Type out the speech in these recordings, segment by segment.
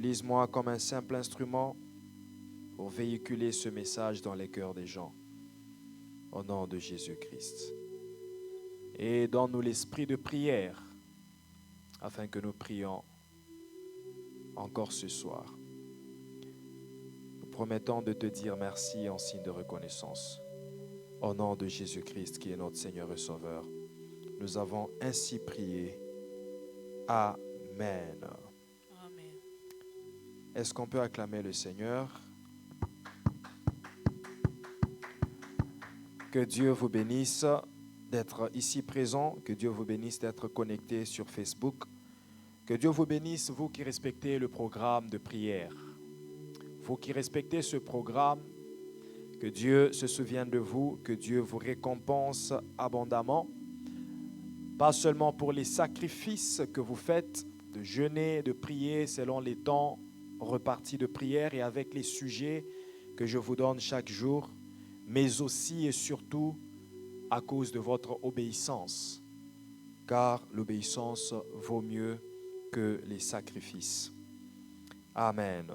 Utilise-moi comme un simple instrument pour véhiculer ce message dans les cœurs des gens. Au nom de Jésus-Christ. Et donne-nous l'esprit de prière afin que nous prions encore ce soir. Nous promettons de te dire merci en signe de reconnaissance. Au nom de Jésus-Christ qui est notre Seigneur et Sauveur, nous avons ainsi prié. Amen. Amen. Est-ce qu'on peut acclamer le Seigneur? Que Dieu vous bénisse d'être ici présent, que Dieu vous bénisse d'être connecté sur Facebook, que Dieu vous bénisse, vous qui respectez le programme de prière, vous qui respectez ce programme, que Dieu se souvienne de vous, que Dieu vous récompense abondamment, pas seulement pour les sacrifices que vous faites, de jeûner, de prier selon les temps repartis de prière et avec les sujets que je vous donne chaque jour, mais aussi et surtout à cause de votre obéissance, car l'obéissance vaut mieux que les sacrifices. Amen.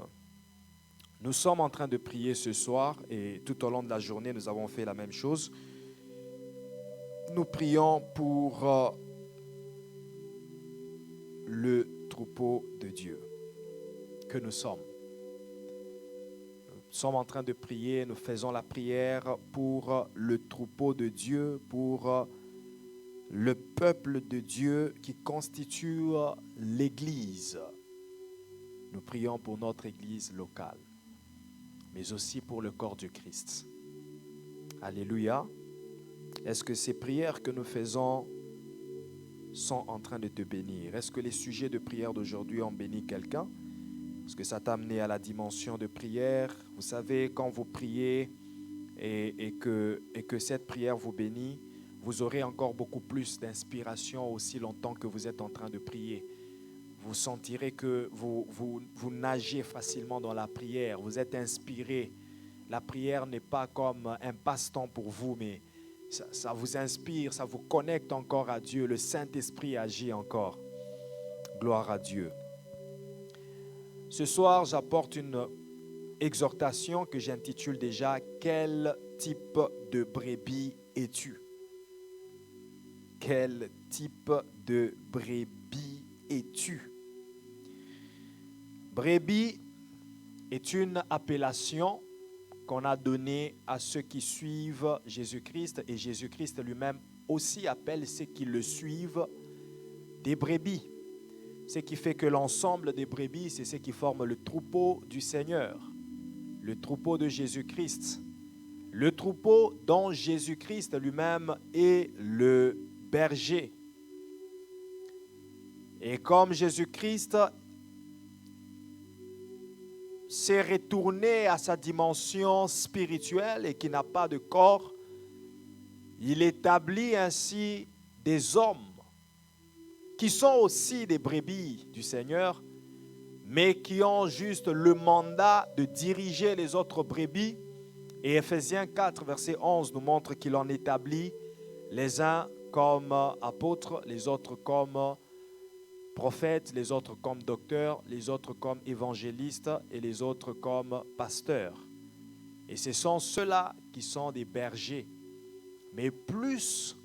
Nous sommes en train de prier ce soir et tout au long de la journée, nous avons fait la même chose. Nous prions pour le troupeau de Dieu que nous sommes. Nous sommes en train de prier, nous faisons la prière pour le troupeau de Dieu, pour le peuple de Dieu qui constitue l'Église. Nous prions pour notre Église locale, mais aussi pour le corps du Christ. Alléluia. Est-ce que ces prières que nous faisons sont en train de te bénir? Est-ce que les sujets de prière d'aujourd'hui ont béni quelqu'un? Est-ce que ça t'a amené à la dimension de prière? Vous savez, quand vous priez et que cette prière vous bénit, vous aurez encore beaucoup plus d'inspiration aussi longtemps que vous êtes en train de prier. Vous sentirez que vous nagez facilement dans la prière, vous êtes inspiré. La prière n'est pas comme un passe-temps pour vous, mais ça vous inspire, ça vous connecte encore à Dieu. Le Saint-Esprit agit encore. Gloire à Dieu. Ce soir, j'apporte une exhortation que j'intitule déjà « Quel type de brebis es-tu » ? Quel type de brebis es-tu ? Brebis est une appellation qu'on a donnée à ceux qui suivent Jésus-Christ, et Jésus-Christ lui-même aussi appelle ceux qui le suivent des brebis. Ce qui fait que l'ensemble des brebis, c'est ce qui forme le troupeau du Seigneur, le troupeau de Jésus-Christ, le troupeau dont Jésus-Christ lui-même est le berger. Et comme Jésus-Christ s'est retourné à sa dimension spirituelle et qui n'a pas de corps, il établit ainsi des hommes qui sont aussi des brebis du Seigneur, mais qui ont juste le mandat de diriger les autres brebis. Et Ephésiens 4, verset 11 nous montre qu'il en établit les uns comme apôtres, les autres comme prophètes, les autres comme docteurs, les autres comme évangélistes et les autres comme pasteurs. Et ce sont ceux-là qui sont des bergers, mais plus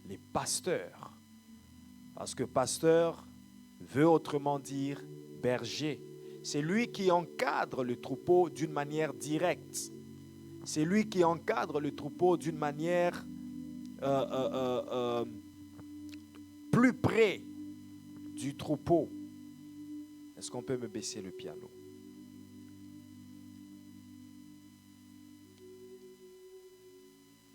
les pasteurs. Parce que pasteur veut autrement dire berger. C'est lui qui encadre le troupeau d'une manière directe. C'est lui qui encadre le troupeau d'une manière plus près du troupeau. Est-ce qu'on peut me baisser le piano?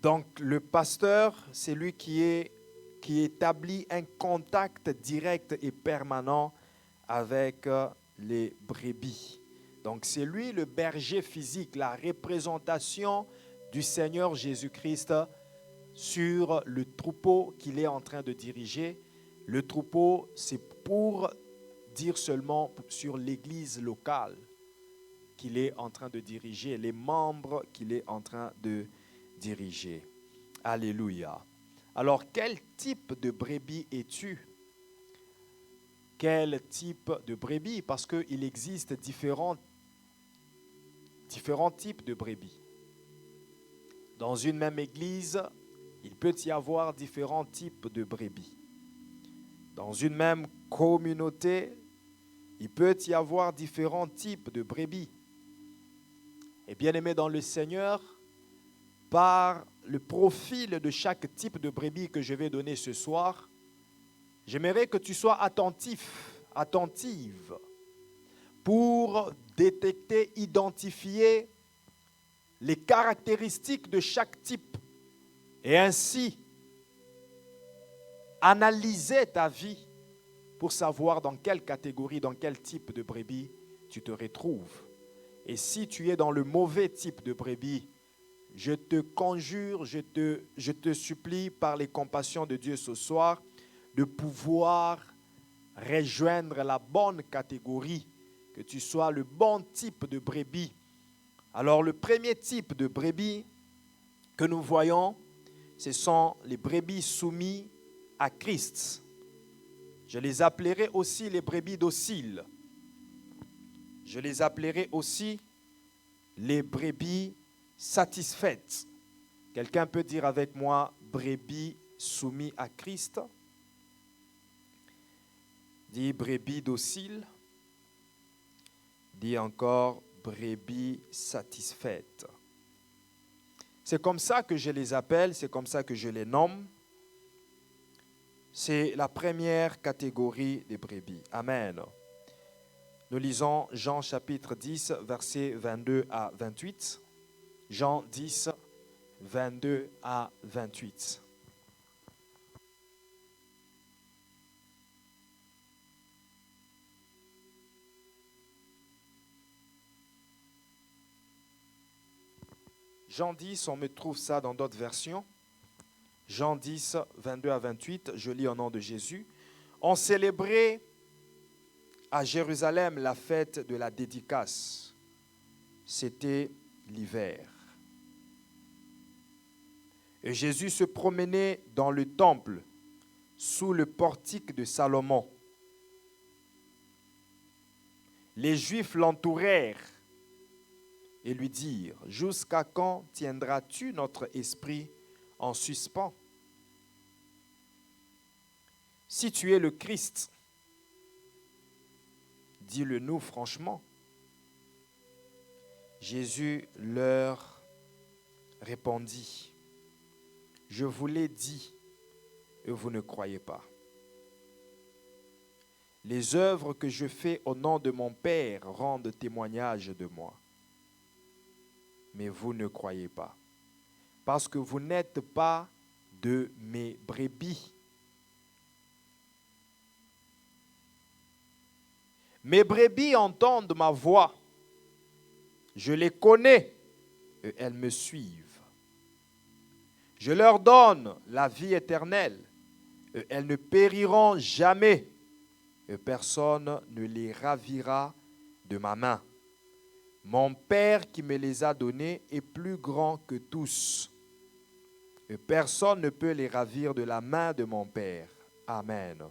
Donc le pasteur, c'est lui qui établit un contact direct et permanent avec les brebis. Donc c'est lui le berger physique, la représentation du Seigneur Jésus-Christ sur le troupeau qu'il est en train de diriger. Le troupeau, c'est pour dire seulement sur l'église locale qu'il est en train de diriger, les membres qu'il est en train de diriger. Alléluia. Alors, quel type de brebis es-tu? quel type de brebis, parce qu'il existe différents types de brebis. Dans une même église, il peut y avoir différents types de brebis. Dans une même communauté, il peut y avoir différents types de brebis. Et bien aimé dans le Seigneur, par le profil de chaque type de brebis que je vais donner ce soir, j'aimerais que tu sois attentive pour détecter, identifier les caractéristiques de chaque type et ainsi analyser ta vie pour savoir dans quelle catégorie, dans quel type de brebis tu te retrouves. Et si tu es dans le mauvais type de brebis, je te conjure, je te supplie par les compassions de Dieu ce soir de pouvoir rejoindre la bonne catégorie, que tu sois le bon type de brebis. Alors le premier type de brebis que nous voyons, ce sont les brebis soumis à Christ. Je les appellerai aussi les brebis dociles. Je les appellerai aussi les brebis satisfaites. Quelqu'un peut dire avec moi brebis soumis à Christ? Dis brebis dociles. Dis encore brebis satisfaites. C'est comme ça que je les appelle, c'est comme ça que je les nomme. C'est la première catégorie des brebis. Amen. Nous lisons Jean chapitre 10, versets 22 à 28. Jean 10, 22 à 28. Jean 10, on me trouve ça dans d'autres versions. Jean 10, 22 à 28, je lis au nom de Jésus. On célébrait à Jérusalem la fête de la dédicace. C'était l'hiver. Et Jésus se promenait dans le temple, sous le portique de Salomon. Les Juifs l'entourèrent et lui dirent, « Jusqu'à quand tiendras-tu notre esprit en suspens? Si tu es le Christ, dis-le nous franchement. » Jésus leur répondit, « Je vous l'ai dit et vous ne croyez pas. Les œuvres que je fais au nom de mon Père rendent témoignage de moi. Mais vous ne croyez pas, parce que vous n'êtes pas de mes brebis. Mes brebis entendent ma voix. Je les connais et elles me suivent. Je leur donne la vie éternelle et elles ne périront jamais et personne ne les ravira de ma main. Mon Père qui me les a donnés est plus grand que tous. Et personne ne peut les ravir de la main de mon Père. Amen.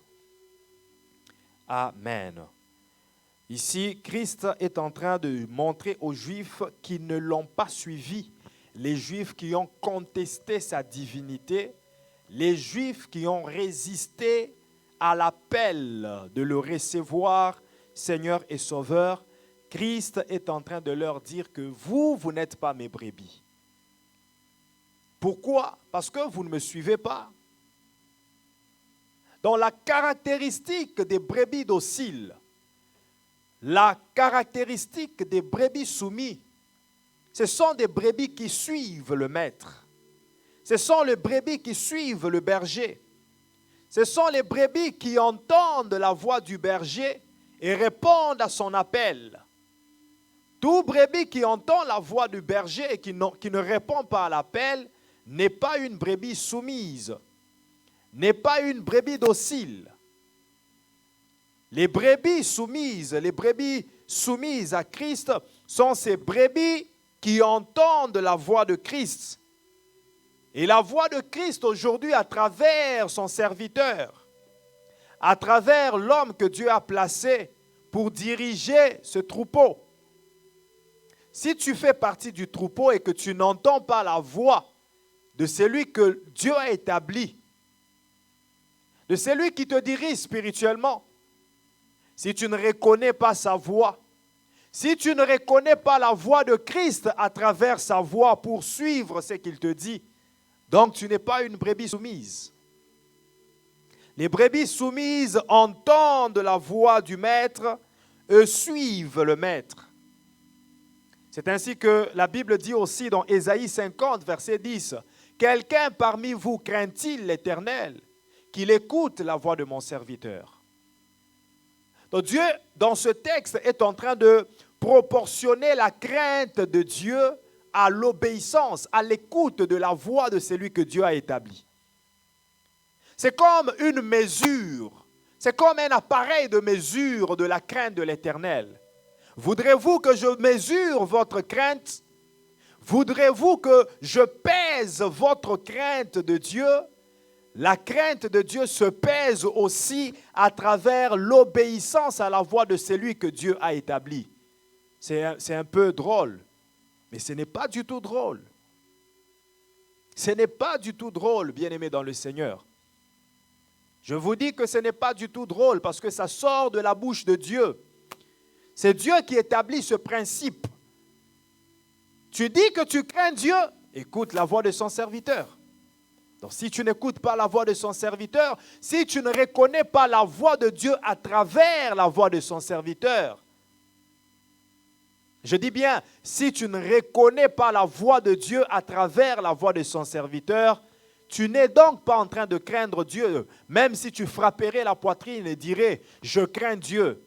Amen. Ici, Christ est en train de montrer aux Juifs qui ne l'ont pas suivi, les Juifs qui ont contesté sa divinité, les Juifs qui ont résisté à l'appel de le recevoir Seigneur et Sauveur. Christ est en train de leur dire que vous n'êtes pas mes brebis. Pourquoi? Parce que vous ne me suivez pas. Dans la caractéristique des brebis dociles, la caractéristique des brebis soumis, ce sont des brebis qui suivent le maître. Ce sont les brebis qui suivent le berger. Ce sont les brebis qui entendent la voix du berger et répondent à son appel. Tout brebis qui entend la voix du berger et qui ne répond pas à l'appel n'est pas une brebis soumise, n'est pas une brebis docile. Les brebis soumises à Christ sont ces brebis qui entendent la voix de Christ. Et la voix de Christ aujourd'hui à travers son serviteur, à travers l'homme que Dieu a placé pour diriger ce troupeau. Si tu fais partie du troupeau et que tu n'entends pas la voix de celui que Dieu a établi, de celui qui te dirige spirituellement, si tu ne reconnais pas sa voix, si tu ne reconnais pas la voix de Christ à travers sa voix pour suivre ce qu'il te dit, donc tu n'es pas une brebis soumise. Les brebis soumises entendent la voix du maître et suivent le maître. C'est ainsi que la Bible dit aussi dans Ésaïe 50, verset 10, « Quelqu'un parmi vous craint-il l'Éternel, qu'il écoute la voix de mon serviteur ?» Donc Dieu, dans ce texte, est en train de proportionner la crainte de Dieu à l'obéissance, à l'écoute de la voix de celui que Dieu a établi. C'est comme une mesure, c'est comme un appareil de mesure de la crainte de l'Éternel. Voudrez-vous que je mesure votre crainte? Voudrez-vous que je pèse votre crainte de Dieu? La crainte de Dieu se pèse aussi à travers l'obéissance à la voix de celui que Dieu a établi. C'est un peu drôle, mais ce n'est pas du tout drôle. Ce n'est pas du tout drôle, bien-aimés dans le Seigneur. Je vous dis que ce n'est pas du tout drôle parce que ça sort de la bouche de Dieu. C'est Dieu qui établit ce principe. Tu dis que tu crains Dieu, écoute la voix de son serviteur. Donc si tu n'écoutes pas la voix de son serviteur, si tu ne reconnais pas la voix de Dieu à travers la voix de son serviteur, je dis bien, si tu ne reconnais pas la voix de Dieu à travers la voix de son serviteur, tu n'es donc pas en train de craindre Dieu, même si tu frapperais la poitrine et dirais « je crains Dieu ».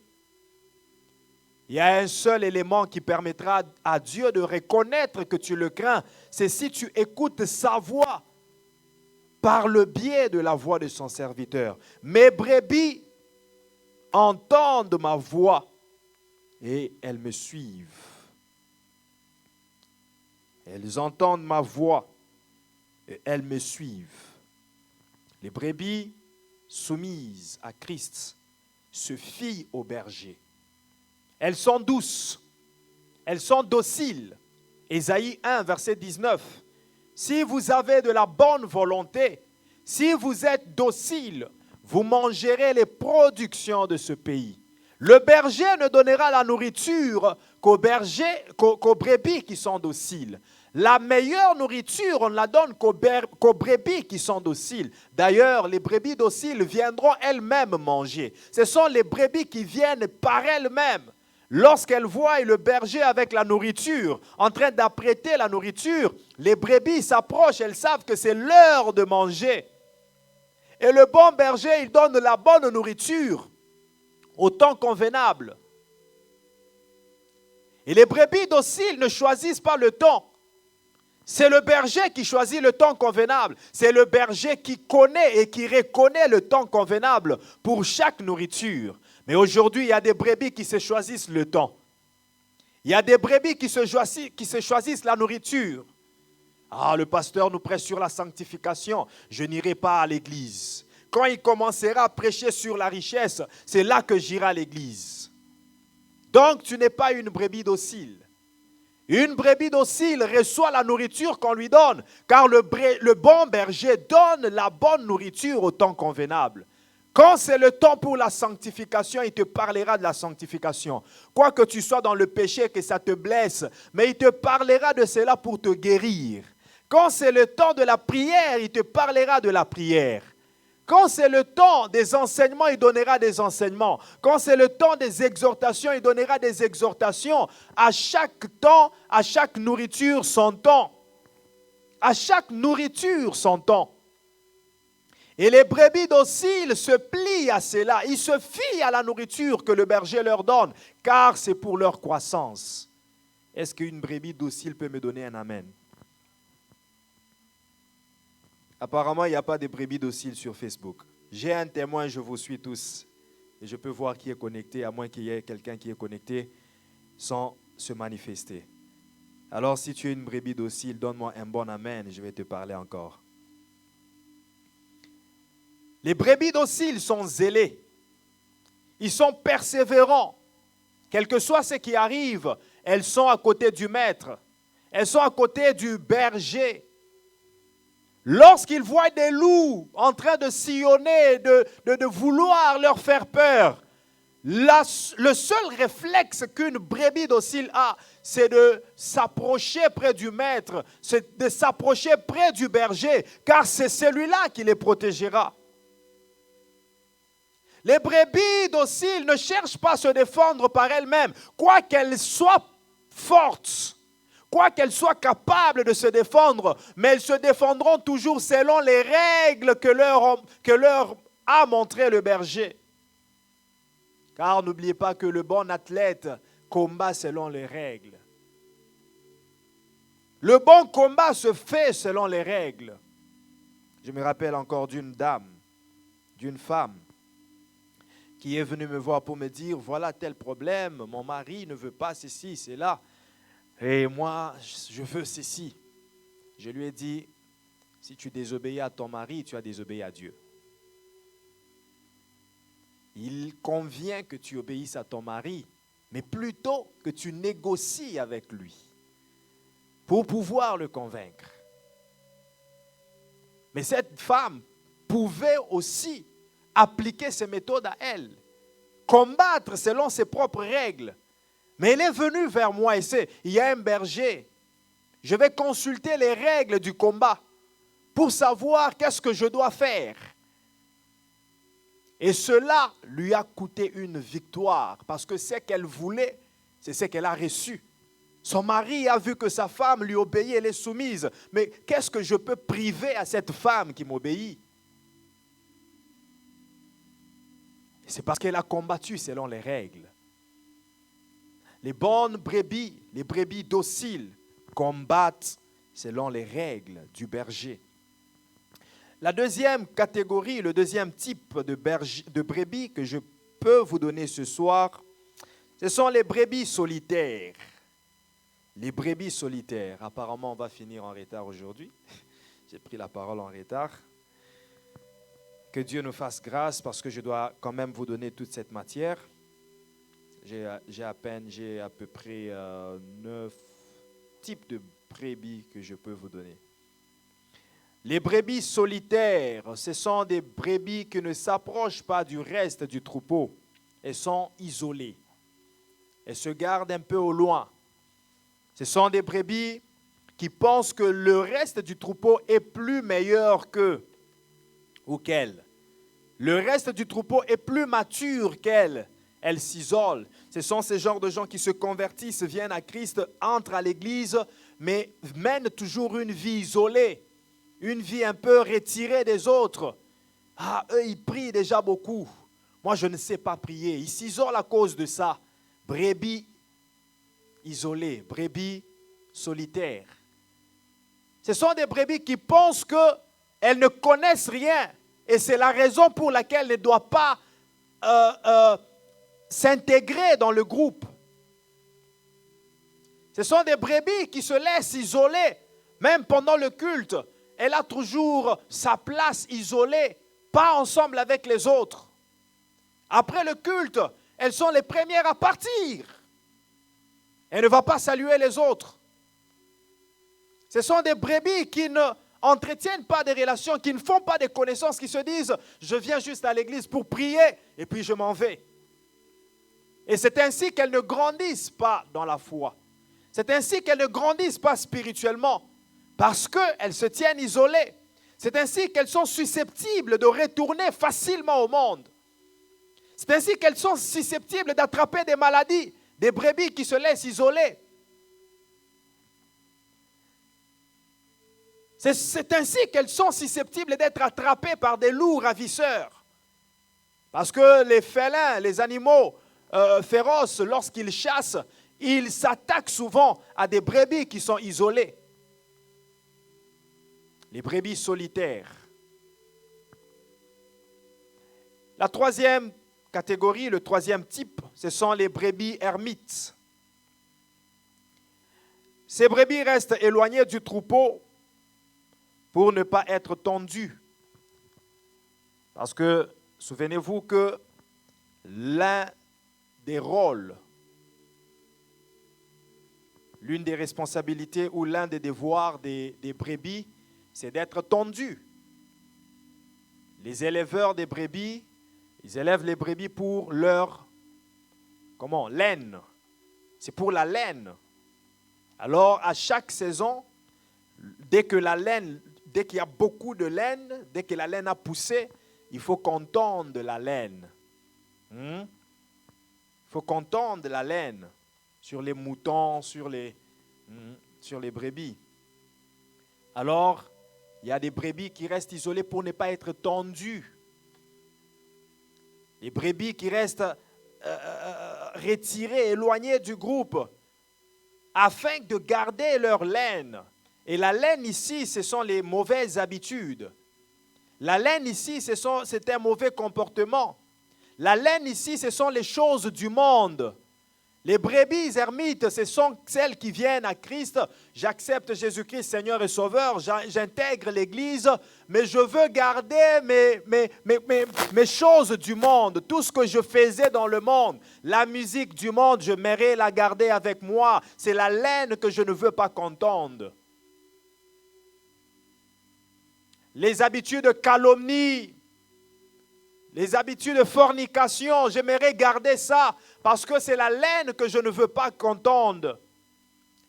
Il y a un seul élément qui permettra à Dieu de reconnaître que tu le crains, c'est si tu écoutes sa voix par le biais de la voix de son serviteur. Mes brebis entendent ma voix et elles me suivent. Elles entendent ma voix et elles me suivent. Les brebis soumises à Christ se fient au berger. Elles sont douces, elles sont dociles. Ésaïe 1, verset 19. Si vous avez de la bonne volonté, si vous êtes docile, vous mangerez les productions de ce pays. Le berger ne donnera la nourriture qu'aux brebis qui sont dociles. La meilleure nourriture, on la donne qu'aux brebis qui sont dociles. D'ailleurs, les brebis dociles viendront elles-mêmes manger. Ce sont les brebis qui viennent par elles-mêmes. Lorsqu'elles voient le berger avec la nourriture, en train d'apprêter la nourriture, les brebis s'approchent, elles savent que c'est l'heure de manger. Et le bon berger, il donne la bonne nourriture au temps convenable. Et les brebis dociles ne choisissent pas le temps. C'est le berger qui choisit le temps convenable. C'est le berger qui connaît et qui reconnaît le temps convenable pour chaque nourriture. Mais aujourd'hui, il y a des brebis qui se choisissent le temps. Il y a des brebis qui se choisissent la nourriture. Ah, le pasteur nous prêche sur la sanctification. Je n'irai pas à l'église. Quand il commencera à prêcher sur la richesse, c'est là que j'irai à l'église. Donc, tu n'es pas une brebis docile. Une brebis docile reçoit la nourriture qu'on lui donne, car le bon berger donne la bonne nourriture au temps convenable. Quand c'est le temps pour la sanctification, il te parlera de la sanctification. Quoi que tu sois dans le péché, que ça te blesse, mais il te parlera de cela pour te guérir. Quand c'est le temps de la prière, il te parlera de la prière. Quand c'est le temps des enseignements, il donnera des enseignements. Quand c'est le temps des exhortations, il donnera des exhortations. À chaque temps, à chaque nourriture, son temps. À chaque nourriture, son temps. Et les brebis dociles se plient à cela. Ils se fient à la nourriture que le berger leur donne, car c'est pour leur croissance. Est-ce qu'une brebis docile peut me donner un amen? Apparemment, il n'y a pas de brebis dociles sur Facebook. J'ai un témoin, je vous suis tous. Et je peux voir qui est connecté, à moins qu'il y ait quelqu'un qui est connecté sans se manifester. Alors, si tu es une brebis docile, donne-moi un bon amen et je vais te parler encore. Les brebis dociles sont zélés. Ils sont persévérants. Quel que soit ce qui arrive, elles sont à côté du maître. Elles sont à côté du berger. Lorsqu'ils voient des loups en train de sillonner, de vouloir leur faire peur, le seul réflexe qu'une brebis docile a, c'est de s'approcher près du maître, c'est de s'approcher près du berger, car c'est celui-là qui les protégera. Les brebis dociles ne cherchent pas à se défendre par elles-mêmes, quoi qu'elles soient fortes, quoi qu'elles soient capables de se défendre, mais elles se défendront toujours selon les règles que leur a montré le berger. Car n'oubliez pas que le bon athlète combat selon les règles. Le bon combat se fait selon les règles. Je me rappelle encore d'une dame, d'une femme, qui est venue me voir pour me dire, voilà tel problème, mon mari ne veut pas ceci, cela, et moi, je veux ceci. Je lui ai dit, si tu désobéis à ton mari, tu as désobéi à Dieu. Il convient que tu obéisses à ton mari, mais plutôt que tu négocies avec lui pour pouvoir le convaincre. Mais cette femme pouvait aussi appliquer ses méthodes à elle, combattre selon ses propres règles. Mais elle est venue vers moi et c'est, il y a un berger. Je vais consulter les règles du combat pour savoir qu'est-ce que je dois faire. Et cela lui a coûté une victoire parce que ce qu'elle voulait, c'est ce qu'elle a reçu. Son mari a vu que sa femme lui obéit, elle est soumise. Mais qu'est-ce que je peux priver à cette femme qui m'obéit? C'est parce qu'elle a combattu selon les règles. Les bonnes brebis, les brebis dociles, combattent selon les règles du berger. La deuxième catégorie, le deuxième type de brebis que je peux vous donner ce soir, ce sont les brebis solitaires. Les brebis solitaires. Apparemment, on va finir en retard aujourd'hui. J'ai pris la parole en retard. Que Dieu nous fasse grâce parce que je dois quand même vous donner toute cette matière. J'ai à peu près 9 types de brebis que je peux vous donner. Les brebis solitaires, ce sont des brebis qui ne s'approchent pas du reste du troupeau. Elles sont isolées. Elles se gardent un peu au loin. Ce sont des brebis qui pensent que le reste du troupeau est plus meilleur qu'eux ou qu'elles. Le reste du troupeau est plus mature qu'elles. Elles s'isolent. Ce sont ces genres de gens qui se convertissent, viennent à Christ, entrent à l'église, mais mènent toujours une vie isolée. Une vie un peu retirée des autres. Ah, eux, ils prient déjà beaucoup. Moi, je ne sais pas prier. Ils s'isolent à cause de ça. Brebis isolées, brebis solitaires. Ce sont des brebis qui pensent qu'elles ne connaissent rien. Et c'est la raison pour laquelle elles ne doivent pas s'intégrer dans le groupe. Ce sont des brebis qui se laissent isoler, même pendant le culte. Elle a toujours sa place isolée, pas ensemble avec les autres. Après le culte, elles sont les premières à partir. Elle ne va pas saluer les autres. Ce sont des brebis qui ne entretiennent pas des relations, qui ne font pas des connaissances, qui se disent « je viens juste à l'église pour prier et puis je m'en vais ». Et c'est ainsi qu'elles ne grandissent pas dans la foi. C'est ainsi qu'elles ne grandissent pas spirituellement. Parce qu'elles se tiennent isolées. C'est ainsi qu'elles sont susceptibles de retourner facilement au monde. C'est ainsi qu'elles sont susceptibles d'attraper des maladies, des brebis qui se laissent isoler. C'est ainsi qu'elles sont susceptibles d'être attrapées par des loups ravisseurs. Parce que les félins, les animaux féroces, lorsqu'ils chassent, ils s'attaquent souvent à des brebis qui sont isolées. Les brebis solitaires. La troisième catégorie, le troisième type, ce sont les brebis ermites. Ces brebis restent éloignées du troupeau pour ne pas être tondues. Parce que, souvenez-vous que l'un des rôles, l'une des responsabilités ou l'un des devoirs des brebis, c'est d'être tondu. Les éleveurs des brebis, ils élèvent les brebis pour leur, laine. C'est pour la laine. Alors, à chaque saison, dès qu'il y a beaucoup de laine, dès que la laine a poussé, il faut qu'on tonde la laine. Il faut qu'on tonde la laine sur les moutons, sur les brebis. Alors, il y a des brebis qui restent isolées pour ne pas être tondues. Les brebis qui restent retirées, éloignées du groupe, afin de garder leur laine. Et la laine ici, ce sont les mauvaises habitudes. La laine ici, c'est un mauvais comportement. La laine ici, ce sont les choses du monde. Les brebis ermites, ce sont celles qui viennent à Christ. J'accepte Jésus-Christ, Seigneur et Sauveur. J'intègre l'Église, mais je veux garder mes choses du monde. Tout ce que je faisais dans le monde, la musique du monde, j'aimerais la garder avec moi. C'est la laine que je ne veux pas qu'on tonde. Les habitudes de calomnie, les habitudes de fornication, j'aimerais garder ça parce que c'est la laine que je ne veux pas qu'on tonde.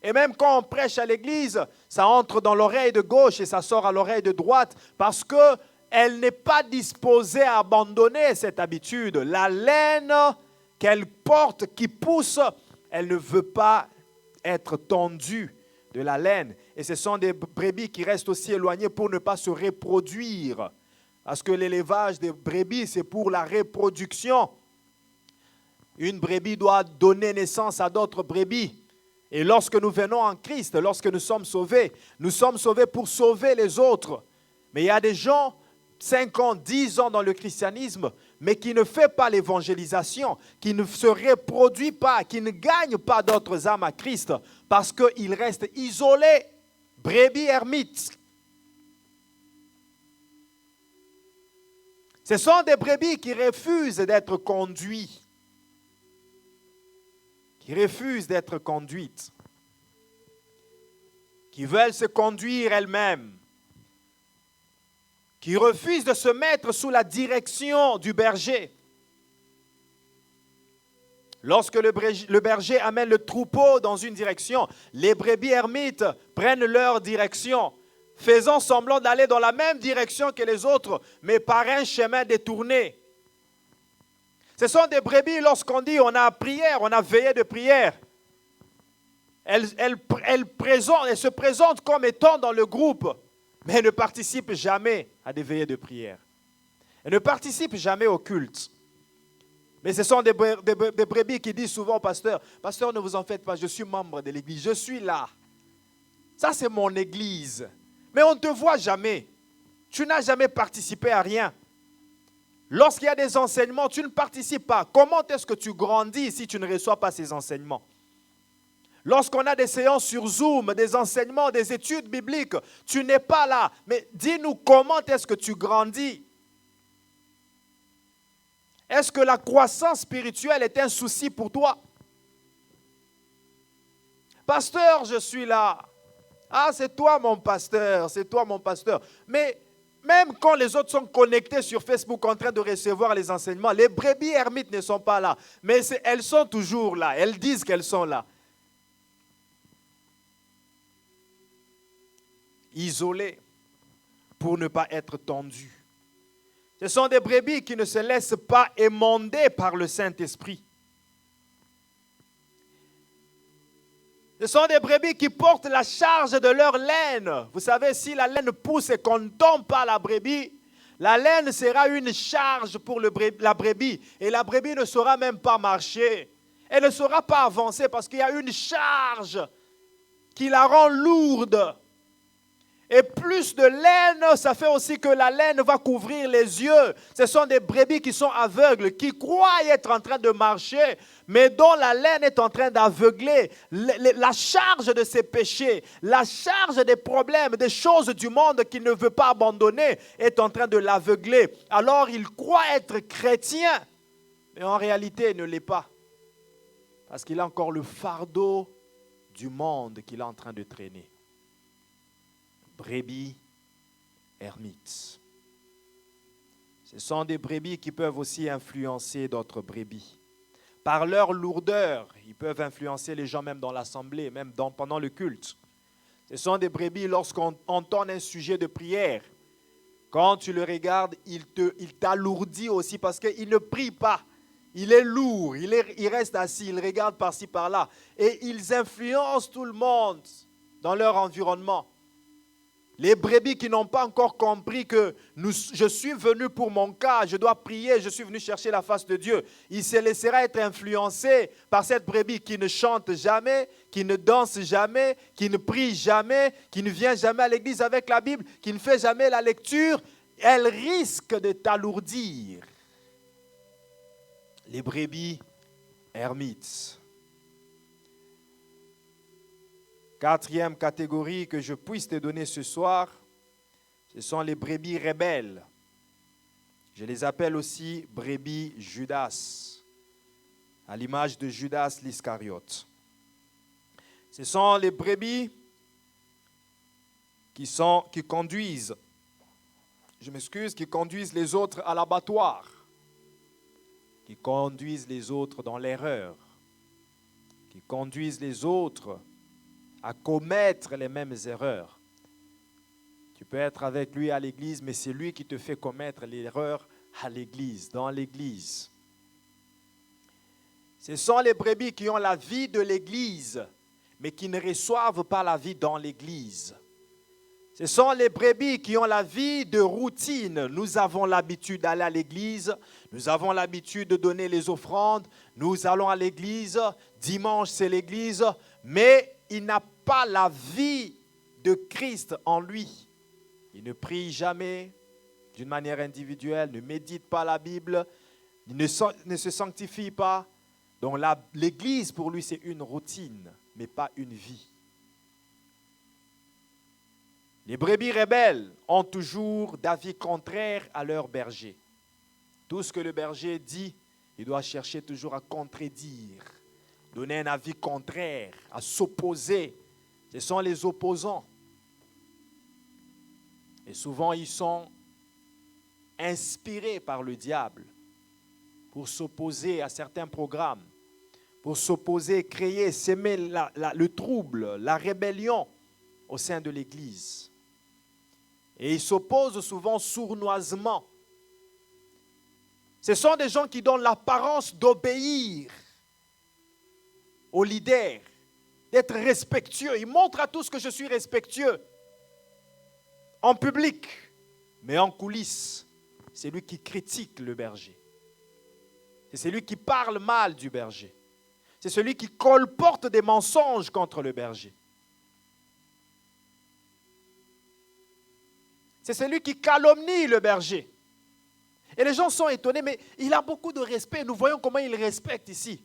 Et même quand on prêche à l'église, ça entre dans l'oreille de gauche et ça sort à l'oreille de droite parce qu'elle n'est pas disposée à abandonner cette habitude. La laine qu'elle porte, qui pousse, elle ne veut pas être tondue de la laine. Et ce sont des brebis qui restent aussi éloignées pour ne pas se reproduire. Parce que l'élevage des brebis, c'est pour la reproduction. Une brebis doit donner naissance à d'autres brebis. Et lorsque nous venons en Christ, lorsque nous sommes sauvés pour sauver les autres. Mais il y a des gens, 5 ans, 10 ans dans le christianisme, mais qui ne font pas l'évangélisation, qui ne se reproduisent pas, qui ne gagnent pas d'autres âmes à Christ, parce qu'ils restent isolés, brebis ermites. Ce sont des brebis qui refusent d'être conduits, qui refusent d'être conduites, qui veulent se conduire elles-mêmes, qui refusent de se mettre sous la direction du berger. Lorsque le berger amène le troupeau dans une direction, les brebis ermites prennent leur direction, faisant semblant d'aller dans la même direction que les autres, mais par un chemin détourné. Ce sont des brebis, lorsqu'on dit on a prière, on a veillé de prière. Elles se présentent comme étant dans le groupe, mais elles ne participent jamais à des veillées de prière. Elles ne participent jamais au culte. Mais ce sont des brebis qui disent souvent au pasteur, « Pasteur, ne vous en faites pas, je suis membre de l'église, je suis là. Ça, c'est mon église. Mais on ne te voit jamais. Tu n'as jamais participé à rien. Lorsqu'il y a des enseignements, tu ne participes pas. Comment est-ce que tu grandis si tu ne reçois pas ces enseignements? Lorsqu'on a des séances sur Zoom, des enseignements, des études bibliques, tu n'es pas là. Mais dis-nous, comment est-ce que tu grandis? Est-ce que la croissance spirituelle est un souci pour toi? Pasteur, je suis là. Ah, c'est toi mon pasteur, c'est toi mon pasteur. Mais même quand les autres sont connectés sur Facebook en train de recevoir les enseignements, les brebis ermites ne sont pas là. Mais elles sont toujours là, elles disent qu'elles sont là. Isolées pour ne pas être tondues. Ce sont des brebis qui ne se laissent pas émonder par le Saint-Esprit. Ce sont des brebis qui portent la charge de leur laine. Vous savez, si la laine pousse et qu'on ne tombe pas la brebis, la laine sera une charge pour la brebis. Et la brebis ne saura même pas marcher. Elle ne saura pas avancer parce qu'il y a une charge qui la rend lourde. Et plus de laine, ça fait aussi que la laine va couvrir les yeux. Ce sont des brebis qui sont aveugles, qui croient être en train de marcher, mais dont la laine est en train d'aveugler. La charge de ses péchés, la charge des problèmes, des choses du monde qu'il ne veut pas abandonner est en train de l'aveugler. Alors il croit être chrétien, mais en réalité il ne l'est pas. Parce qu'il a encore le fardeau du monde qu'il est en train de traîner. Brebis ermites. Ce sont des brebis qui peuvent aussi influencer d'autres brebis. Par leur lourdeur, ils peuvent influencer les gens même dans l'assemblée, même pendant le culte. Ce sont des brebis lorsqu'on entend un sujet de prière. Quand tu le regardes, il t'alourdit aussi parce qu'il ne prie pas. Il est lourd, il reste assis, il regarde par-ci, par-là. Et ils influencent tout le monde dans leur environnement. Les brebis qui n'ont pas encore compris que je suis venu pour mon cas, je dois prier, je suis venu chercher la face de Dieu. Il se laissera être influencé par cette brebis qui ne chante jamais, qui ne danse jamais, qui ne prie jamais, qui ne vient jamais à l'église avec la Bible, qui ne fait jamais la lecture. Elle risque de t'alourdir. Les brebis ermites. Quatrième catégorie que je puisse te donner ce soir, ce sont les brebis rebelles. Je les appelle aussi brebis Judas, à l'image de Judas l'Iscariote. Ce sont les brebis qui conduisent les autres à l'abattoir, qui conduisent les autres dans l'erreur, qui conduisent les autres à commettre les mêmes erreurs. Tu peux être avec lui à l'église, mais c'est lui qui te fait commettre l'erreur à l'église, dans l'église. Ce sont les brebis qui ont la vie de l'église, mais qui ne reçoivent pas la vie dans l'église. Ce sont les brebis qui ont la vie de routine. Nous avons l'habitude d'aller à l'église, nous avons l'habitude de donner les offrandes, nous allons à l'église, dimanche c'est l'église, mais il n'a pas la vie de Christ en lui. Il ne prie jamais d'une manière individuelle, ne médite pas la Bible, il ne se sanctifie pas. Donc l'église pour lui c'est une routine, mais pas une vie. Les brebis rebelles ont toujours d'avis contraires à leur berger. Tout ce que le berger dit, il doit chercher toujours à contredire, donner un avis contraire, à s'opposer. Ce sont les opposants. Et souvent, ils sont inspirés par le diable pour s'opposer à certains programmes, pour s'opposer, créer, s'aimer le trouble, la rébellion au sein de l'Église. Et ils s'opposent souvent sournoisement. Ce sont des gens qui donnent l'apparence d'obéir aux leaders, d'être respectueux. Ils montrent à tous que je suis respectueux en public, mais en coulisses, c'est lui qui critique le berger. C'est celui qui parle mal du berger. C'est celui qui colporte des mensonges contre le berger. C'est celui qui calomnie le berger. Et les gens sont étonnés, mais il a beaucoup de respect. Nous voyons comment il respecte ici.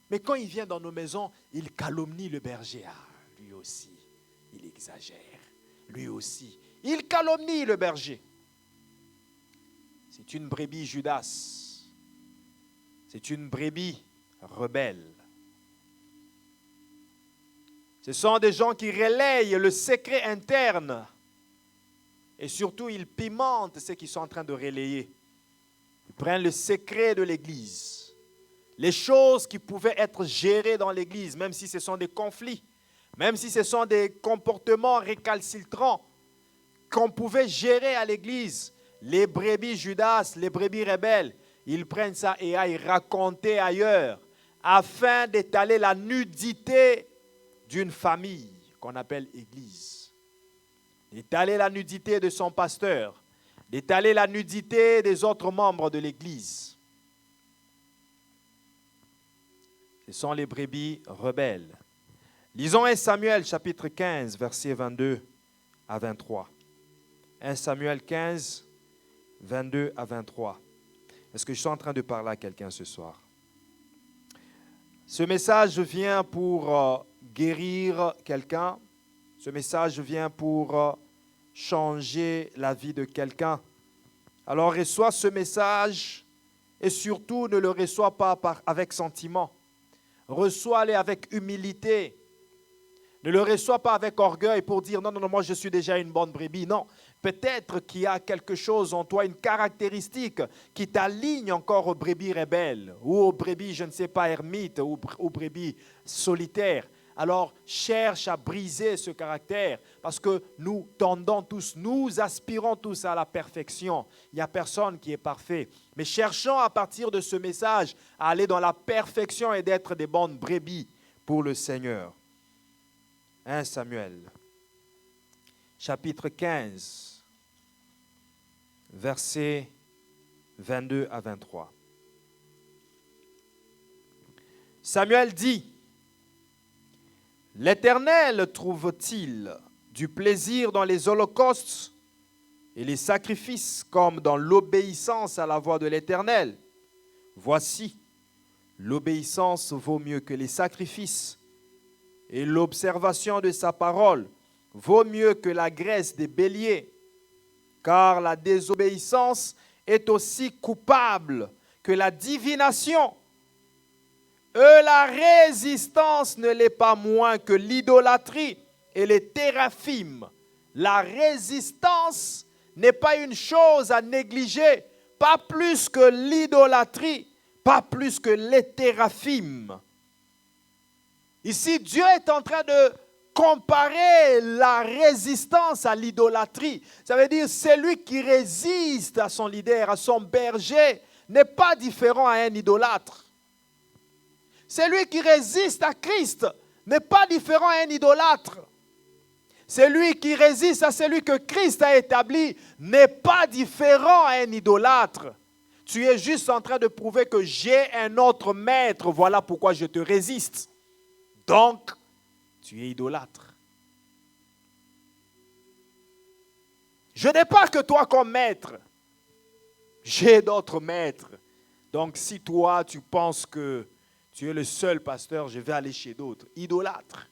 Mais quand il vient dans nos maisons, il calomnie le berger. Ah, lui aussi, il exagère. Lui aussi, il calomnie le berger. C'est une brebis Judas. C'est une brebis rebelle. Ce sont des gens qui relayent le secret interne. Et surtout, ils pimentent ce qu'ils sont en train de relayer. Ils prennent le secret de l'Église. Les choses qui pouvaient être gérées dans l'Église, même si ce sont des conflits, même si ce sont des comportements récalcitrants qu'on pouvait gérer à l'Église, les brebis Judas, les brebis rebelles, ils prennent ça et aillent raconter ailleurs afin d'étaler la nudité d'une famille qu'on appelle Église. D'étaler la nudité de son pasteur, d'étaler la nudité des autres membres de l'Église. Ce sont les brebis rebelles. Lisons 1 Samuel chapitre 15, versets 22 à 23. 1 Samuel 15, 22 à 23. Est-ce que je suis en train de parler à quelqu'un ce soir? Ce message vient pour guérir quelqu'un. Ce message vient pour changer la vie de quelqu'un. Alors reçois ce message et surtout ne le reçois pas avec sentiment. Reçois-le avec humilité. Ne le reçois pas avec orgueil pour dire non, moi je suis déjà une bonne brebis. Non, peut-être qu'il y a quelque chose en toi, une caractéristique qui t'aligne encore aux brebis rebelles ou aux brebis, je ne sais pas, ermites ou aux brebis solitaires. Alors cherche à briser ce caractère parce que nous tendons tous, nous aspirons tous à la perfection. Il n'y a personne qui est parfait. Mais cherchons à partir de ce message à aller dans la perfection et d'être des bonnes brebis pour le Seigneur. 1 Samuel, chapitre 15, versets 22 à 23. Samuel dit, « L'Éternel trouve-t-il du plaisir dans les holocaustes et les sacrifices comme dans l'obéissance à la voix de l'Éternel? Voici, l'obéissance vaut mieux que les sacrifices, et l'observation de sa parole vaut mieux que la graisse des béliers, car la désobéissance est aussi coupable que la divination. La résistance ne l'est pas moins que l'idolâtrie et les téraphim. La résistance n'est pas une chose à négliger, pas plus que l'idolâtrie, pas plus que les téraphim. Ici, Dieu est en train de comparer la résistance à l'idolâtrie. Ça veut dire celui qui résiste à son leader, à son berger, n'est pas différent à un idolâtre. Celui qui résiste à Christ n'est pas différent à un idolâtre. Celui qui résiste à celui que Christ a établi n'est pas différent à un idolâtre. Tu es juste en train de prouver que j'ai un autre maître, voilà pourquoi je te résiste. Donc, tu es idolâtre. Je n'ai pas que toi comme maître. J'ai d'autres maîtres. Donc, si toi, tu penses que tu es le seul pasteur, je vais aller chez d'autres. Idolâtre.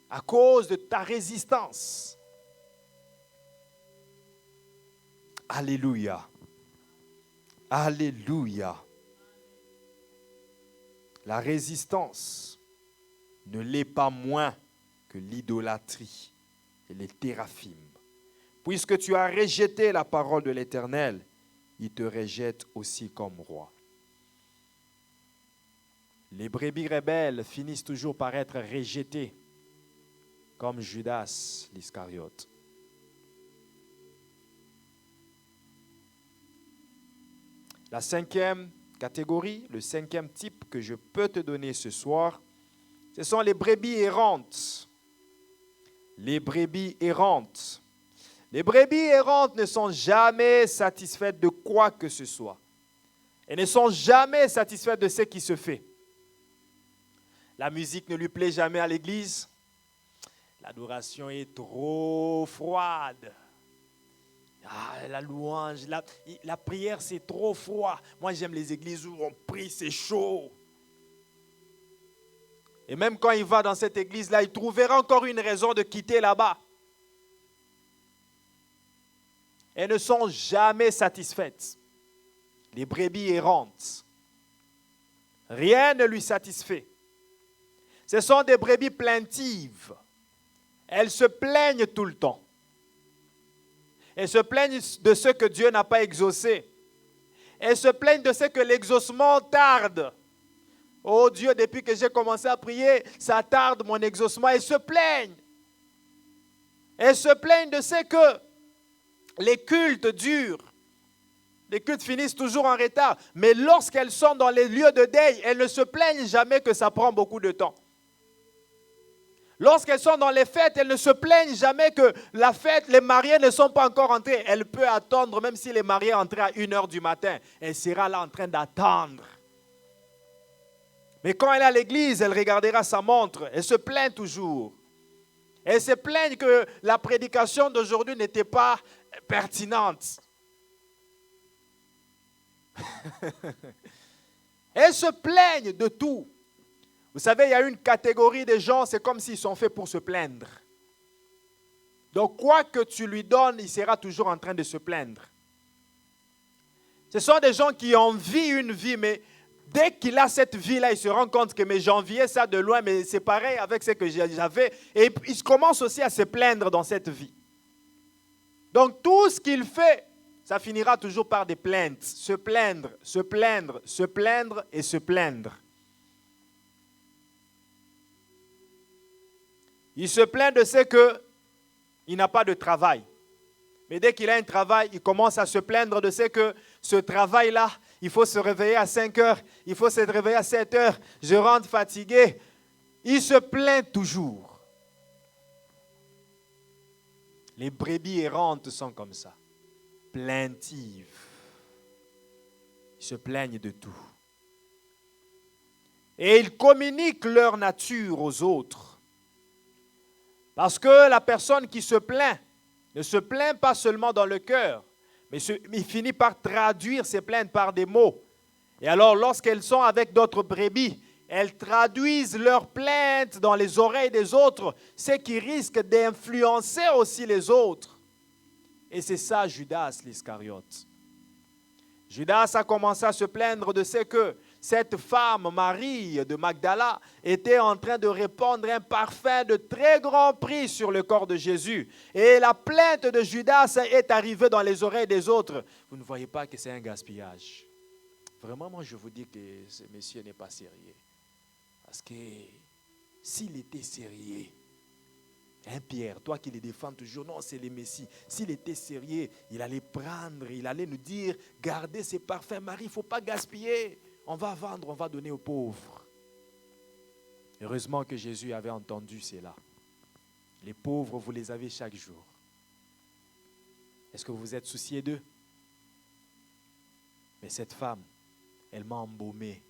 À cause de ta résistance. Alléluia. Alléluia. La résistance ne l'est pas moins que l'idolâtrie et les téraphim. Puisque tu as rejeté la parole de l'Éternel, il te rejette aussi comme roi. Les brebis rebelles finissent toujours par être rejetées, comme Judas l'Iscariote. La cinquième catégorie, le cinquième type que je peux te donner ce soir, ce sont les brebis errantes. Les brebis errantes. Les brebis errantes ne sont jamais satisfaites de quoi que ce soit. Elles ne sont jamais satisfaites de ce qui se fait. La musique ne lui plaît jamais à l'église. L'adoration est trop froide. La louange, la prière, c'est trop froid. Moi, j'aime les églises où on prie, c'est chaud. Et même quand il va dans cette église-là, il trouvera encore une raison de quitter là-bas. Elles ne sont jamais satisfaites. Les brebis errantes. Rien ne lui satisfait. Ce sont des brebis plaintives. Elles se plaignent tout le temps. Elles se plaignent de ce que Dieu n'a pas exaucé. Elles se plaignent de ce que l'exaucement tarde. Oh Dieu, depuis que j'ai commencé à prier, ça tarde mon exaucement. Elles se plaignent. Elles se plaignent de ce que les cultes durent. Les cultes finissent toujours en retard. Mais lorsqu'elles sont dans les lieux de deuil, elles ne se plaignent jamais que ça prend beaucoup de temps. Lorsqu'elles sont dans les fêtes, elles ne se plaignent jamais que la fête, les mariés ne sont pas encore entrés. Elle peut attendre, même si les mariés entrent à 1h du matin. Elle sera là en train d'attendre. Mais quand elle est à l'église, elle regardera sa montre. Elle se plaint toujours. Elles se plaignent que la prédication d'aujourd'hui n'était pas pertinente. Elles se plaignent de tout. Vous savez, il y a une catégorie de gens, c'est comme s'ils sont faits pour se plaindre. Donc, quoi que tu lui donnes, il sera toujours en train de se plaindre. Ce sont des gens qui envient une vie, mais dès qu'il a cette vie-là, il se rend compte que j'enviais ça de loin, mais c'est pareil avec ce que j'avais. Et il commence aussi à se plaindre dans cette vie. Donc, tout ce qu'il fait, ça finira toujours par des plaintes. Se plaindre, se plaindre, se plaindre et se plaindre. Il se plaint de ce qu'il n'a pas de travail. Mais dès qu'il a un travail, il commence à se plaindre de ce travail-là, il faut se réveiller à 5 heures, il faut se réveiller à 7 heures, je rentre fatigué. Il se plaint toujours. Les brebis errantes sont comme ça, plaintives. Ils se plaignent de tout. Et ils communiquent leur nature aux autres. Parce que la personne qui se plaint ne se plaint pas seulement dans le cœur, mais il finit par traduire ses plaintes par des mots. Et alors, lorsqu'elles sont avec d'autres brebis, elles traduisent leurs plaintes dans les oreilles des autres, ce qui risque d'influencer aussi les autres. Et c'est ça Judas l'Iscariote. Judas a commencé à se plaindre de ce que cette femme, Marie de Magdala, était en train de répandre un parfum de très grand prix sur le corps de Jésus. Et la plainte de Judas est arrivée dans les oreilles des autres. Vous ne voyez pas que c'est un gaspillage. Vraiment, moi, je vous dis que ce monsieur n'est pas sérieux. Parce que s'il était sérieux, Pierre, toi qui le défends toujours, non, c'est le Messie. S'il était sérieux, il allait prendre, il allait nous dire, gardez ces parfums, Marie, il ne faut pas gaspiller. On va vendre, on va donner aux pauvres. Heureusement que Jésus avait entendu cela. Les pauvres, vous les avez chaque jour. Est-ce que vous êtes souciés d'eux? Mais cette femme, elle m'a embaumé.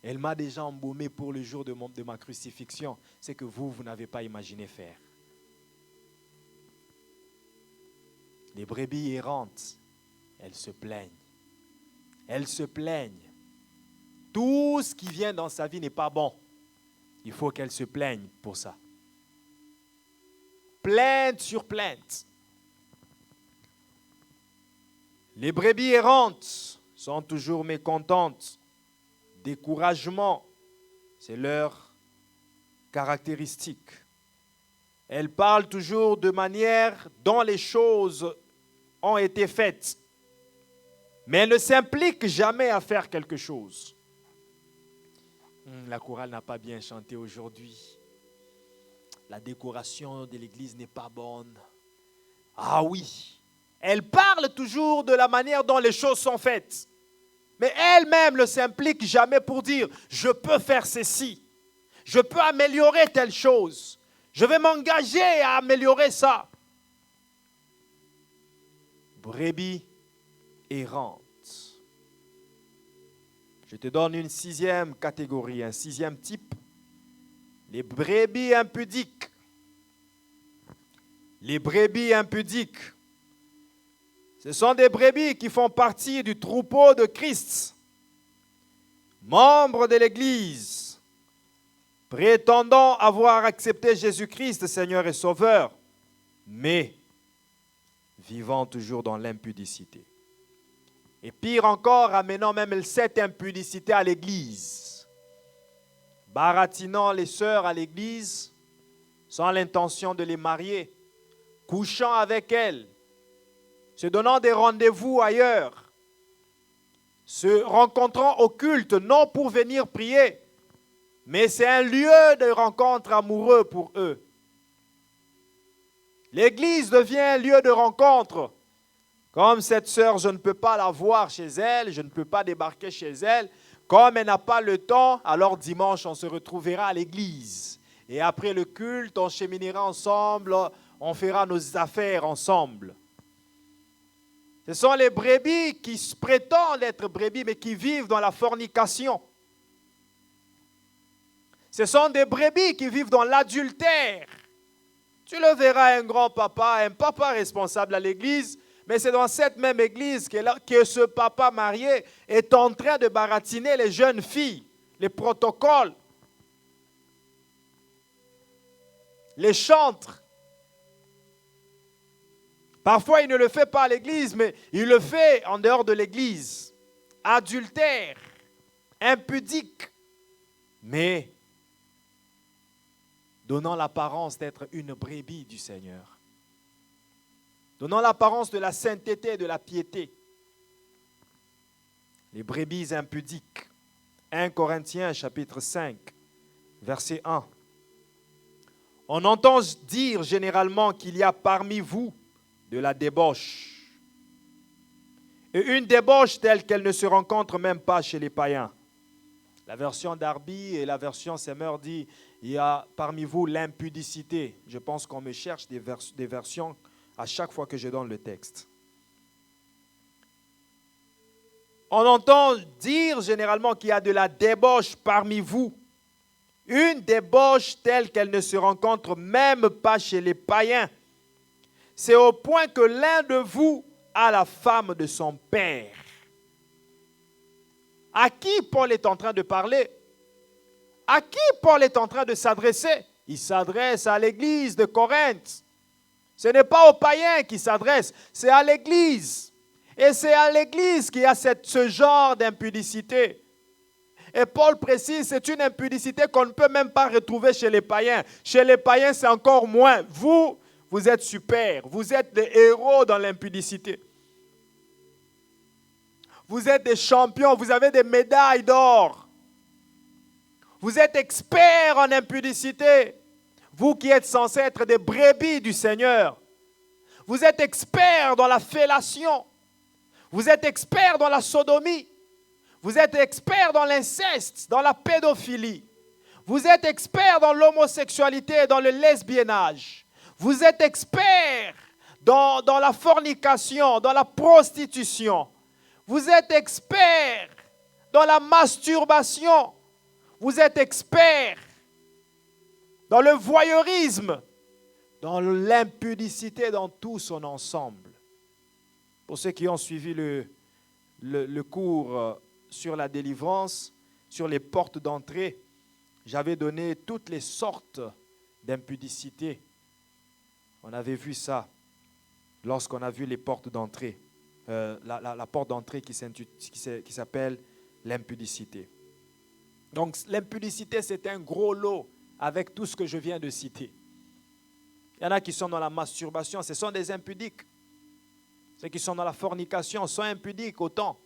Elle m'a déjà embaumé pour le jour de ma crucifixion. C'est que vous n'avez pas imaginé faire. Les brebis errantes, elles se plaignent. Elles se plaignent. Tout ce qui vient dans sa vie n'est pas bon. Il faut qu'elles se plaignent pour ça. Plainte sur plainte. Les brebis errantes sont toujours mécontentes. Découragement, c'est leur caractéristique. Elles parlent toujours de manière dont les choses ont été faites. Mais elles ne s'impliquent jamais à faire quelque chose. La chorale n'a pas bien chanté aujourd'hui. La décoration de l'église n'est pas bonne. Ah oui, elles parlent toujours de la manière dont les choses sont faites. Mais elles-mêmes ne s'impliquent jamais pour dire « je peux faire ceci, je peux améliorer telle chose, je vais m'engager à améliorer ça ». Brebis errantes. Je te donne une 6e catégorie, un 6e type. Les brebis impudiques. Les brebis impudiques. Ce sont des brebis qui font partie du troupeau de Christ. Membres de l'Église, prétendant avoir accepté Jésus-Christ, Seigneur et Sauveur, mais vivant toujours dans l'impudicité. Et pire encore, amenant même cette impudicité à l'Église. Baratinant les sœurs à l'Église, sans l'intention de les marier, couchant avec elles, se donnant des rendez-vous ailleurs, se rencontrant au culte, non pour venir prier, mais c'est un lieu de rencontre amoureux pour eux. L'Église devient un lieu de rencontre. Comme cette sœur, je ne peux pas la voir chez elle, je ne peux pas débarquer chez elle. Comme elle n'a pas le temps, alors dimanche, on se retrouvera à l'église. Et après le culte, on cheminera ensemble, on fera nos affaires ensemble. Ce sont les brebis qui prétendent être brebis, mais qui vivent dans la fornication. Ce sont des brebis qui vivent dans l'adultère. Tu le verras, un grand-papa, un papa responsable à l'église, mais c'est dans cette même église que ce papa marié est en train de baratiner les jeunes filles, les protocoles, les chantres. Parfois, il ne le fait pas à l'église, mais il le fait en dehors de l'église. Adultère, impudique, mais donnant l'apparence d'être une brebis du Seigneur. Donnant l'apparence de la sainteté et de la piété. Les brebis impudiques. 1 Corinthiens chapitre 5, verset 1. On entend dire généralement qu'il y a parmi vous de la débauche. Et une débauche telle qu'elle ne se rencontre même pas chez les païens. La version Darby et la version Semeur dit, il y a parmi vous l'impudicité. Je pense qu'on me cherche des versions à chaque fois que je donne le texte. On entend dire généralement qu'il y a de la débauche parmi vous. Une débauche telle qu'elle ne se rencontre même pas chez les païens. C'est au point que l'un de vous a la femme de son père. À qui Paul est en train de parler? À qui Paul est en train de s'adresser? Il s'adresse à l'église de Corinthe. Ce n'est pas aux païens qu'il s'adresse, c'est à l'église. Et c'est à l'église qu'il y a ce genre d'impudicité. Et Paul précise, c'est une impudicité qu'on ne peut même pas retrouver chez les païens. Chez les païens, c'est encore moins. Vous êtes super. Vous êtes des héros dans l'impudicité. Vous êtes des champions. Vous avez des médailles d'or. Vous êtes experts en impudicité. Vous qui êtes censés être des brebis du Seigneur. Vous êtes experts dans la fellation. Vous êtes experts dans la sodomie. Vous êtes experts dans l'inceste, dans la pédophilie. Vous êtes experts dans l'homosexualité, dans le lesbiennage. Vous êtes experts dans la fornication, dans la prostitution. Vous êtes experts dans la masturbation. Vous êtes experts dans le voyeurisme, dans l'impudicité dans tout son ensemble. Pour ceux qui ont suivi le cours sur la délivrance, sur les portes d'entrée, j'avais donné toutes les sortes d'impudicité. On avait vu ça lorsqu'on a vu les portes d'entrée, la porte d'entrée qui s'appelle l'impudicité. Donc l'impudicité, c'est un gros lot avec tout ce que je viens de citer. Il y en a qui sont dans la masturbation, ce sont des impudiques. Ceux qui sont dans la fornication sont impudiques autant.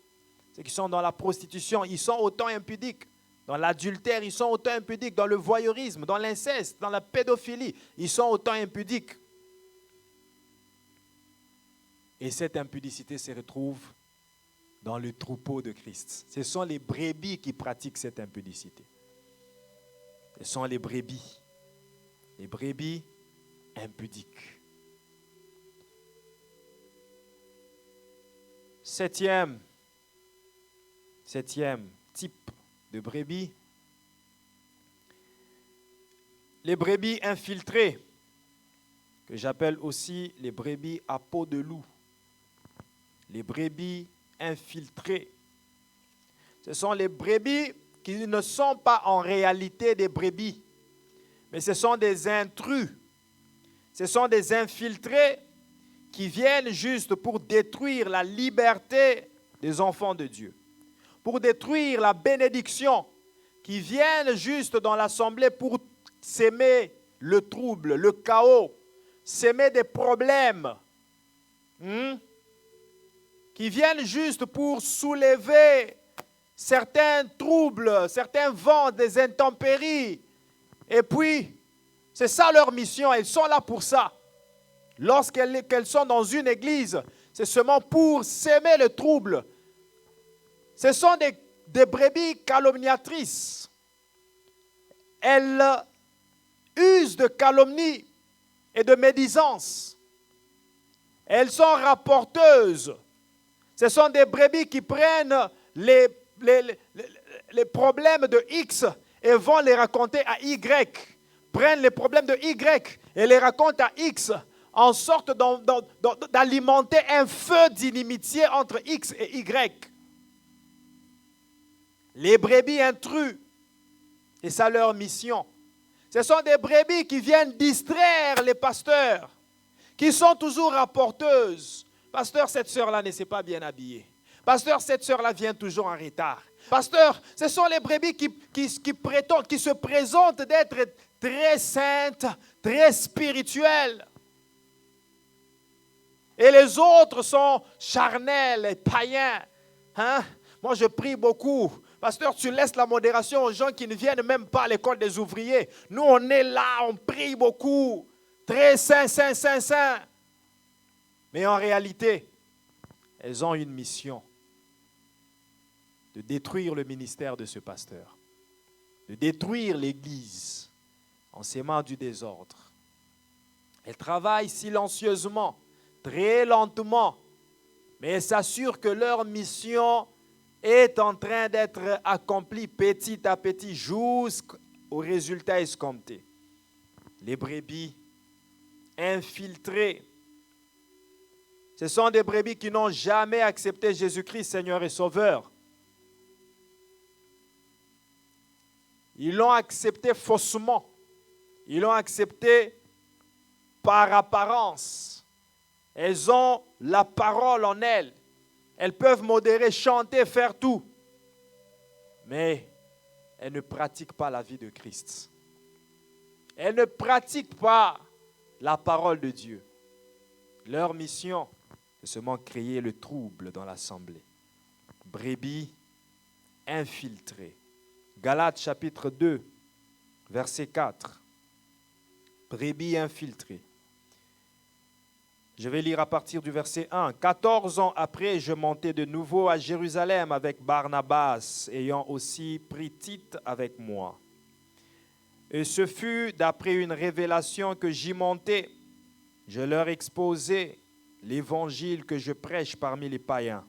Ceux qui sont dans la prostitution, ils sont autant impudiques. Dans l'adultère, ils sont autant impudiques. Dans le voyeurisme, dans l'inceste, dans la pédophilie, ils sont autant impudiques. Et cette impudicité se retrouve dans le troupeau de Christ. Ce sont les brebis qui pratiquent cette impudicité. Ce sont les brebis impudiques. Septième type de brebis, les brebis infiltrées, que j'appelle aussi les brebis à peau de loup. Les brebis infiltrées. Ce sont les brebis qui ne sont pas en réalité des brebis, mais ce sont des intrus. Ce sont des infiltrés qui viennent juste pour détruire la liberté des enfants de Dieu, pour détruire la bénédiction, qui viennent juste dans l'assemblée pour s'aimer le trouble, le chaos, s'aimer des problèmes, qui viennent juste pour soulever certains troubles, certains vents, des intempéries. Et puis, c'est ça leur mission, elles sont là pour ça. Lorsqu'elles sont dans une église, c'est seulement pour s'aimer le trouble. Ce sont des brebis calomniatrices. Elles usent de calomnie et de médisance. Elles sont rapporteuses. Ce sont des brebis qui prennent les problèmes de X et vont les raconter à Y. prennent les problèmes de Y et les racontent à X, en sorte d'alimenter un feu d'inimitié entre X et Y. Les brebis intrus, et ça leur mission. Ce sont des brebis qui viennent distraire les pasteurs, qui sont toujours rapporteuses. Pasteur, cette sœur-là ne s'est pas bien habillée. Pasteur, cette sœur-là vient toujours en retard. Pasteur, ce sont les brebis qui prétendent, qui se présentent d'être très saintes, très spirituelles. Et les autres sont charnels et païens. Hein? Moi, je prie beaucoup. Pasteur, tu laisses la modération aux gens qui ne viennent même pas à l'école des ouvriers. Nous, on est là, on prie beaucoup. Très saint, saint, saint, saint. Mais en réalité, elles ont une mission de détruire le ministère de ce pasteur, de détruire l'Église en sémant du désordre. Elles travaillent silencieusement, très lentement, mais elles s'assurent que leur mission est en train d'être accomplie petit à petit jusqu'au résultat escompté. Les brebis infiltrées, ce sont des brebis qui n'ont jamais accepté Jésus-Christ, Seigneur et Sauveur. Ils l'ont accepté faussement. Ils l'ont accepté par apparence. Elles ont la parole en elles. Elles peuvent modérer, chanter, faire tout. Mais elles ne pratiquent pas la vie de Christ. Elles ne pratiquent pas la parole de Dieu. Leur mission, c'est seulement créer le trouble dans l'assemblée. Brebis infiltrées. Galates chapitre 2, verset 4. Brebis infiltrées. Je vais lire à partir du verset 1. 14 ans après, je montai de nouveau à Jérusalem avec Barnabas, ayant aussi pris Tite avec moi. Et ce fut d'après une révélation que j'y montai. Je leur exposai l'évangile que je prêche parmi les païens.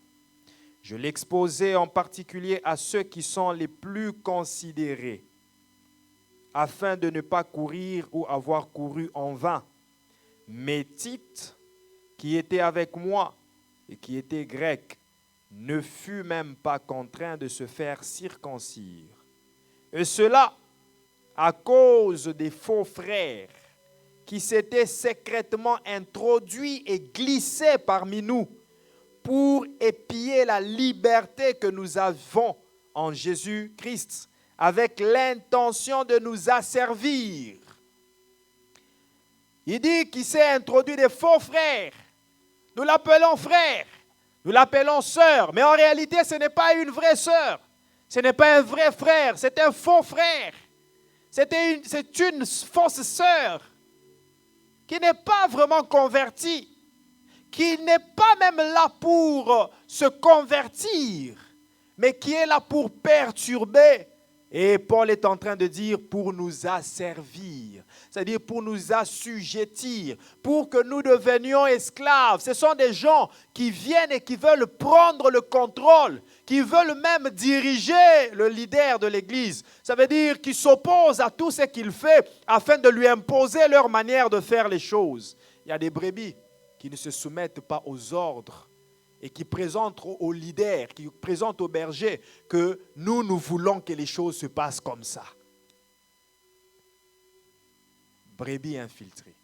Je l'exposai en particulier à ceux qui sont les plus considérés, afin de ne pas courir ou avoir couru en vain. Mais Tite, qui était avec moi et qui était grec, ne fut même pas contraint de se faire circoncire. Et cela à cause des faux frères qui s'étaient secrètement introduits et glissés parmi nous pour épier la liberté que nous avons en Jésus-Christ, avec l'intention de nous asservir. Il dit qu'il s'est introduit des faux frères. Nous l'appelons frère, nous l'appelons sœur, mais en réalité ce n'est pas une vraie sœur, ce n'est pas un vrai frère, c'est un faux frère. C'est une fausse sœur qui n'est pas vraiment convertie, qui n'est pas même là pour se convertir, mais qui est là pour perturber. Et Paul est en train de dire pour nous asservir, c'est-à-dire pour nous assujettir, pour que nous devenions esclaves. Ce sont des gens qui viennent et qui veulent prendre le contrôle, qui veulent même diriger le leader de l'Église. Ça veut dire qu'ils s'opposent à tout ce qu'il fait afin de lui imposer leur manière de faire les choses. Il y a des brebis qui ne se soumettent pas aux ordres et qui présentent aux leaders, qui présentent aux bergers que nous voulons que les choses se passent comme ça. Brebis infiltrées.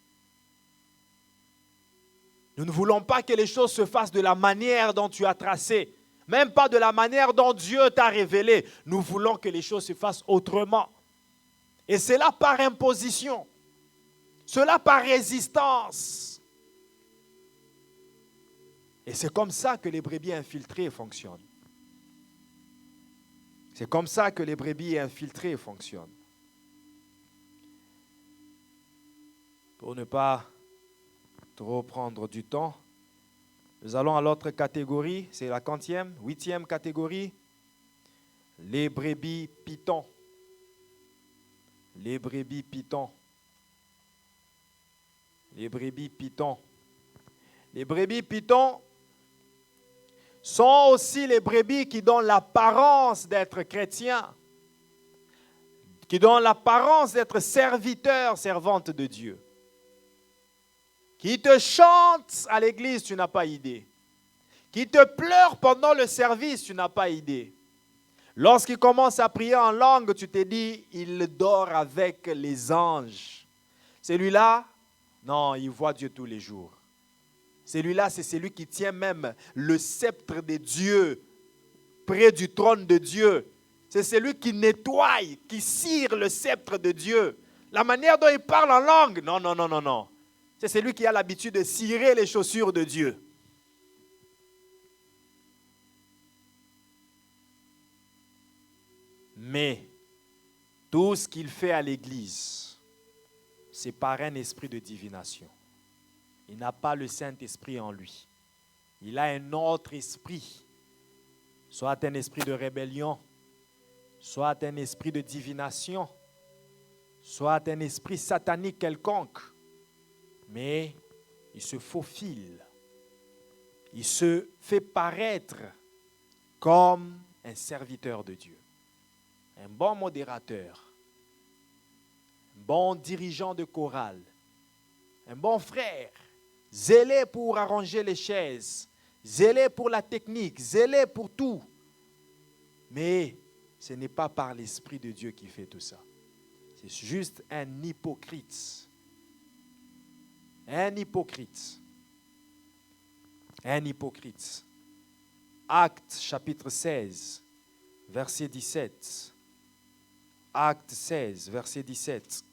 Nous ne voulons pas que les choses se fassent de la manière dont tu as tracé, même pas de la manière dont Dieu t'a révélé. Nous voulons que les choses se fassent autrement. Et cela par imposition, cela par résistance. Et c'est comme ça que les brebis infiltrées fonctionnent. C'est comme ça que les brebis infiltrées fonctionnent. Pour ne pas trop prendre du temps, nous allons à l'autre catégorie, c'est la 8e catégorie, les brebis pythons. Les brebis pythons. Les brebis pythons. Les brebis pythons sont aussi les brebis qui donnent l'apparence d'être chrétiens, qui donnent l'apparence d'être serviteurs, servantes de Dieu, qui te chantent à l'église, tu n'as pas idée, qui te pleurent pendant le service, tu n'as pas idée. Lorsqu'il commence à prier en langue, tu te dis, il dort avec les anges. Celui-là, non, il voit Dieu tous les jours. Celui-là, c'est celui qui tient même le sceptre de Dieu près du trône de Dieu. C'est celui qui nettoie, qui cire le sceptre de Dieu. La manière dont il parle en langue, non, non, non, non, non. C'est celui qui a l'habitude de cirer les chaussures de Dieu. Mais tout ce qu'il fait à l'église, c'est par un esprit de divination. Il n'a pas le Saint-Esprit en lui. Il a un autre esprit, soit un esprit de rébellion, soit un esprit de divination, soit un esprit satanique quelconque. Mais il se faufile, il se fait paraître comme un serviteur de Dieu, un bon modérateur, un bon dirigeant de chorale, un bon frère, zélé pour arranger les chaises, zélé pour la technique, zélé pour tout. Mais ce n'est pas par l'Esprit de Dieu qui fait tout ça. C'est juste un hypocrite. Un hypocrite. Un hypocrite. Actes chapitre 16, verset 17. Actes 16, verset 17.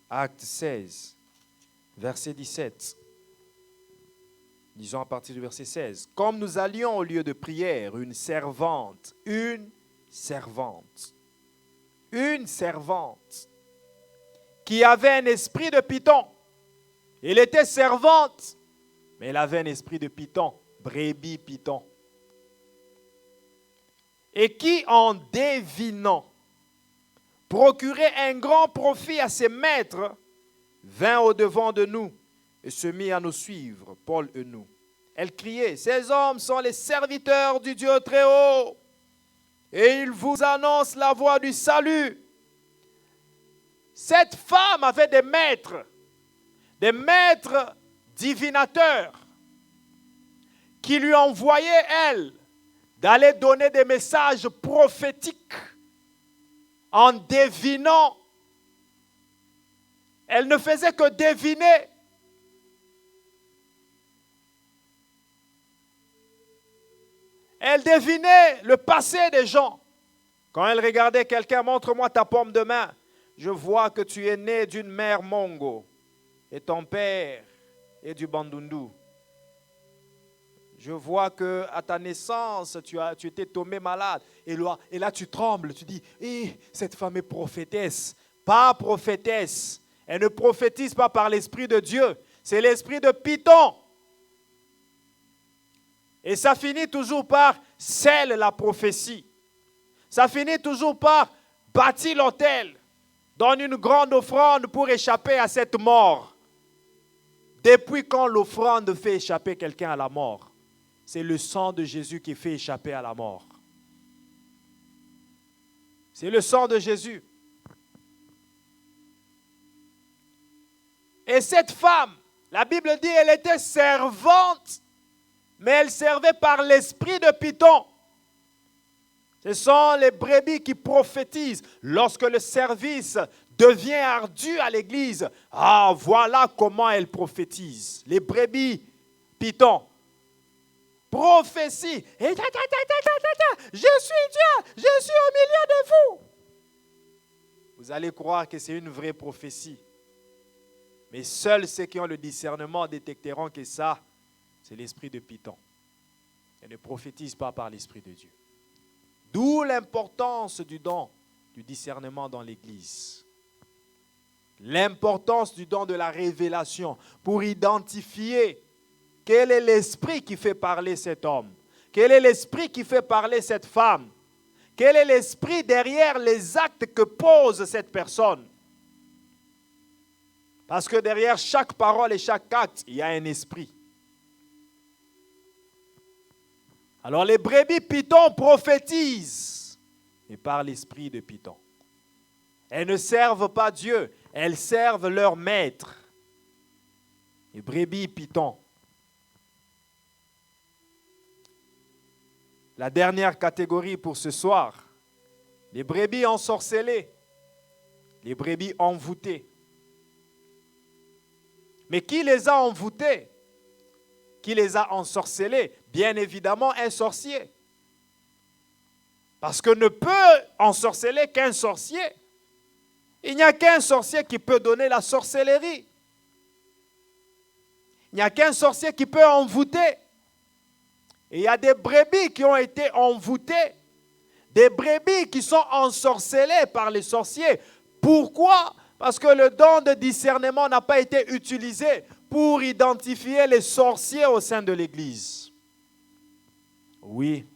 Actes 16, verset 17. Disons à partir du verset 16. Comme nous allions au lieu de prière, une servante, qui avait un esprit de python. Elle était servante, mais elle avait un esprit de python, brebis python. Et qui, en devinant, procurait un grand profit à ses maîtres, vint au-devant de nous et se mit à nous suivre, Paul et nous. Elle criait, ces hommes sont les serviteurs du Dieu très haut, et ils vous annoncent la voie du salut. Cette femme avait des maîtres divinateurs, qui lui envoyaient, elle, d'aller donner des messages prophétiques en devinant. Elle ne faisait que deviner. Elle devinait le passé des gens. Quand elle regardait quelqu'un, montre-moi ta paume de main. Je vois que tu es né d'une mère mongo et ton père est du Bandundu. Je vois qu'à ta naissance, tu étais tombé malade. Et là, tu trembles. Tu dis, cette femme est prophétesse. Pas prophétesse. Elle ne prophétise pas par l'Esprit de Dieu. C'est l'esprit de Python. Et ça finit toujours par scelle la prophétie. Ça finit toujours par bâtir l'autel. Donne une grande offrande pour échapper à cette mort. Depuis quand l'offrande fait échapper quelqu'un à la mort? C'est le sang de Jésus qui fait échapper à la mort. C'est le sang de Jésus. Et cette femme, la Bible dit, elle était servante, mais elle servait par l'esprit de Python. Ce sont les brebis qui prophétisent. Lorsque le service devient ardu à l'église, voilà comment elle prophétise. Les brebis Python. Prophétie. Et je suis Dieu, je suis au milieu de vous. Vous allez croire que c'est une vraie prophétie. Mais seuls ceux qui ont le discernement détecteront que ça, c'est l'esprit de Python. Elle ne prophétise pas par l'Esprit de Dieu. D'où l'importance du don du discernement dans l'Église. L'importance du don de la révélation pour identifier quel est l'esprit qui fait parler cet homme, quel est l'esprit qui fait parler cette femme, quel est l'esprit derrière les actes que pose cette personne. Parce que derrière chaque parole et chaque acte, il y a un esprit. Alors les brebis Python prophétisent et par l'esprit de Python. Elles ne servent pas Dieu, elles servent leur maître. Les brebis Python. La dernière catégorie pour ce soir, les brebis ensorcelées, les brebis envoûtées. Mais qui les a envoûtées? Qui les a ensorcelées? Bien évidemment, un sorcier. Parce que ne peut ensorceler qu'un sorcier. Il n'y a qu'un sorcier qui peut donner la sorcellerie. Il n'y a qu'un sorcier qui peut envoûter. Et il y a des brebis qui ont été envoûtées. Des brebis qui sont ensorcelées par les sorciers. Pourquoi? Parce que le don de discernement n'a pas été utilisé pour identifier les sorciers au sein de l'Église. Oui,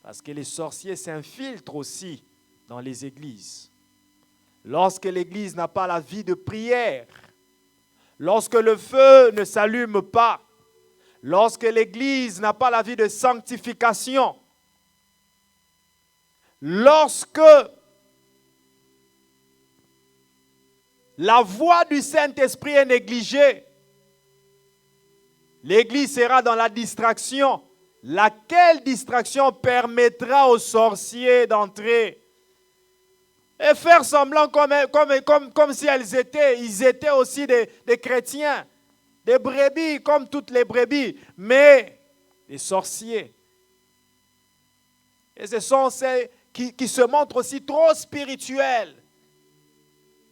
parce que les sorciers s'infiltrent aussi dans les églises. Lorsque l'Église n'a pas la vie de prière, lorsque le feu ne s'allume pas, lorsque l'Église n'a pas la vie de sanctification, lorsque la voix du Saint-Esprit est négligée, l'Église sera dans la distraction. Laquelle distraction permettra aux sorciers d'entrer et faire semblant comme si ils étaient aussi des chrétiens, des brebis comme toutes les brebis, mais des sorciers. Et ce sont ceux qui se montrent aussi trop spirituels.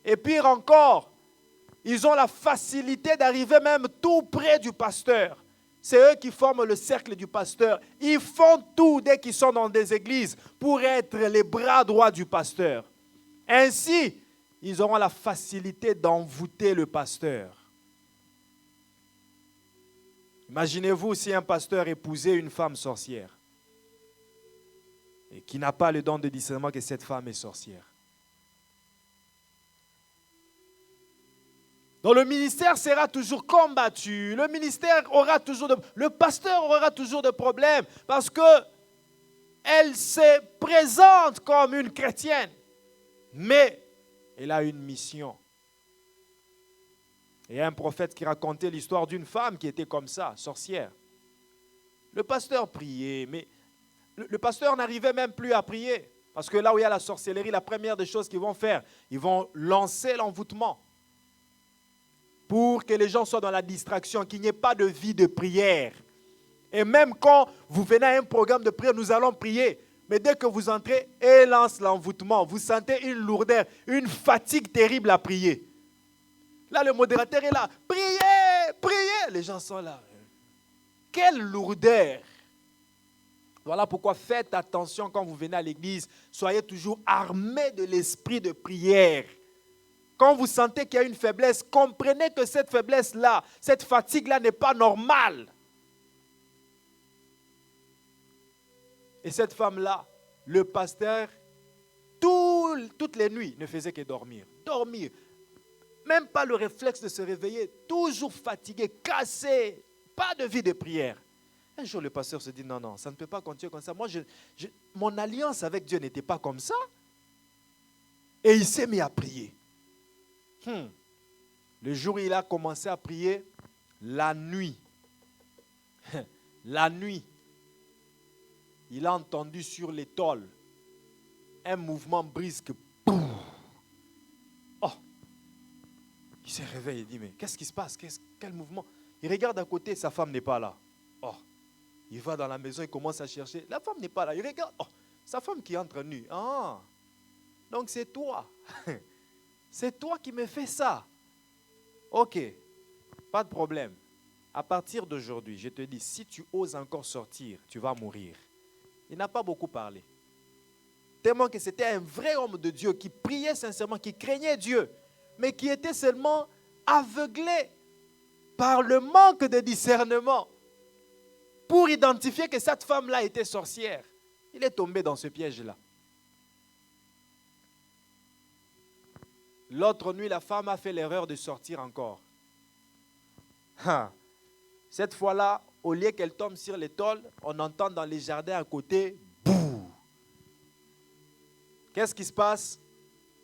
Et pire encore, ils ont la facilité d'arriver même tout près du pasteur. C'est eux qui forment le cercle du pasteur. Ils font tout dès qu'ils sont dans des églises pour être les bras droits du pasteur. Ainsi, ils auront la facilité d'envoûter le pasteur. Imaginez-vous si un pasteur épousait une femme sorcière et qui n'a pas le don de discernement que cette femme est sorcière. Donc le ministère sera toujours combattu, le pasteur aura toujours de problèmes parce qu'elle se présente comme une chrétienne, mais elle a une mission. Il y a un prophète qui racontait l'histoire d'une femme qui était comme ça, sorcière. Le pasteur priait, mais le pasteur n'arrivait même plus à prier parce que là où il y a la sorcellerie, la première des choses qu'ils vont faire, ils vont lancer l'envoûtement. Pour que les gens soient dans la distraction, qu'il n'y ait pas de vie de prière. Et même quand vous venez à un programme de prière, nous allons prier. Mais dès que vous entrez, elle lance l'envoûtement. Vous sentez une lourdeur, une fatigue terrible à prier. Là, le modérateur est là. Priez, priez. Les gens sont là. Quelle lourdeur. Voilà pourquoi faites attention quand vous venez à l'église. Soyez toujours armés de l'esprit de prière. Quand vous sentez qu'il y a une faiblesse, comprenez que cette faiblesse-là, cette fatigue-là n'est pas normale. Et cette femme-là, le pasteur, toutes les nuits, ne faisait que dormir. Dormir. Même pas le réflexe de se réveiller, toujours fatigué, cassé, pas de vie de prière. Un jour, le pasteur se dit, non, ça ne peut pas continuer comme ça. Moi, mon alliance avec Dieu n'était pas comme ça. Et il s'est mis à prier. Le jour où il a commencé à prier, la nuit, il a entendu sur l'étole un mouvement brusque. Oh, il s'est réveillé, il dit, mais qu'est-ce qui se passe? Quel mouvement? Il regarde à côté, sa femme n'est pas là. Oh, il va dans la maison, il commence à chercher. La femme n'est pas là. Il regarde, oh, sa femme qui entre nue. Ah, donc c'est toi. C'est toi qui me fais ça. Ok, pas de problème. À partir d'aujourd'hui, je te dis, si tu oses encore sortir, tu vas mourir. Il n'a pas beaucoup parlé. Tellement que c'était un vrai homme de Dieu qui priait sincèrement, qui craignait Dieu, mais qui était seulement aveuglé par le manque de discernement pour identifier que cette femme-là était sorcière. Il est tombé dans ce piège-là. L'autre nuit, la femme a fait l'erreur de sortir encore. Cette fois-là, au lieu qu'elle tombe sur l'étole, on entend dans les jardins à côté, bouh. qu'est-ce qui se passe?